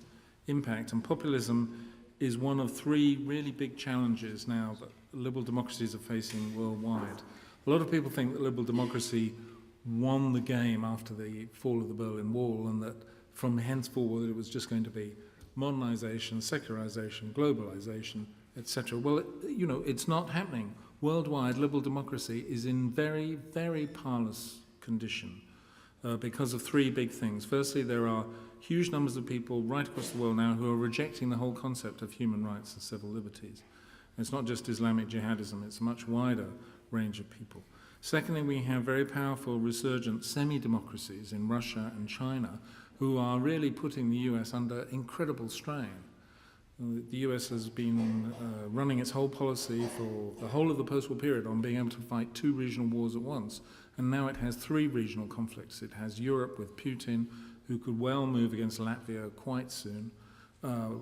impact. And populism is one of three really big challenges now that liberal democracies are facing worldwide. A lot of people think that liberal democracy won the game after the fall of the Berlin Wall, and that from henceforward it was just going to be modernization, secularization, globalization, etc. Well, you know, it's not happening. Worldwide, liberal democracy is in very, very parlous condition because of three big things. Firstly, there are huge numbers of people right across the world now who are rejecting the whole concept of human rights and civil liberties. It's not just Islamic jihadism, it's a much wider range of people. Secondly, we have very powerful resurgent semi-democracies in Russia and China who are really putting the US under incredible strain. The US has been running its whole policy for the whole of the post-war period on being able to fight 2 regional wars at once, and now it has 3 regional conflicts. It has Europe with Putin, who could well move against Latvia quite soon.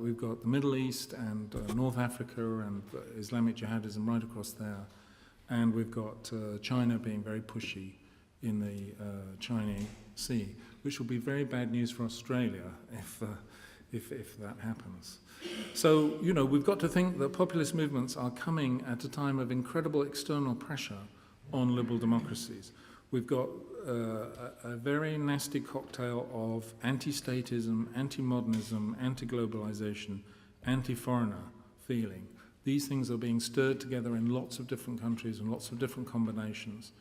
We've got the Middle East and North Africa and Islamic jihadism right across there. And we've got China being very pushy in the Chinese Sea, which will be very bad news for Australia if that happens. So, you know, we've got to think that populist movements are coming at a time of incredible external pressure on liberal democracies. We've got a very nasty cocktail of anti-statism, anti-modernism, anti-globalization, anti-foreigner feeling. These things are being stirred together in lots of different countries and lots of different combinations.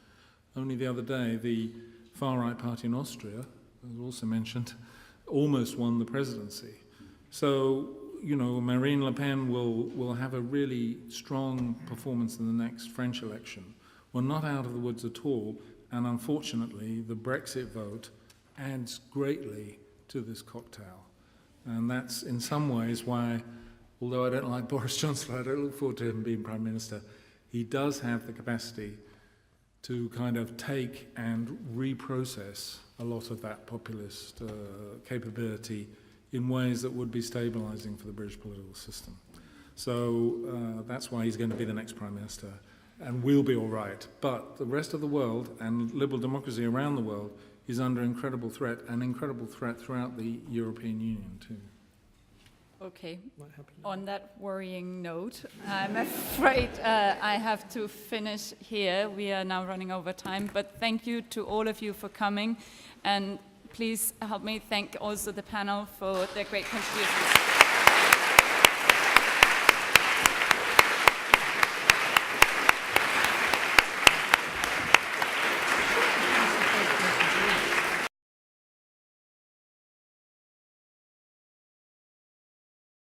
Only the other day, the far-right party in Austria, as also mentioned, almost won the presidency. So, you know, Marine Le Pen will have a really strong performance in the next French election. We're not out of the woods at all, and unfortunately, the Brexit vote adds greatly to this cocktail. And that's in some ways why, although I don't like Boris Johnson, I don't look forward to him being Prime Minister, he does have the capacity to kind of take and reprocess a lot of that populist capability in ways that would be stabilising for the British political system. So that's why he's going to be the next Prime Minister, and we'll be all right. But the rest of the world and liberal democracy around the world is under incredible threat, and incredible threat throughout the European Union too. Okay, on that worrying note, I'm afraid I have to finish here. We are now running over time, but thank you to all of you for coming, and please help me thank also the panel for their great contributions.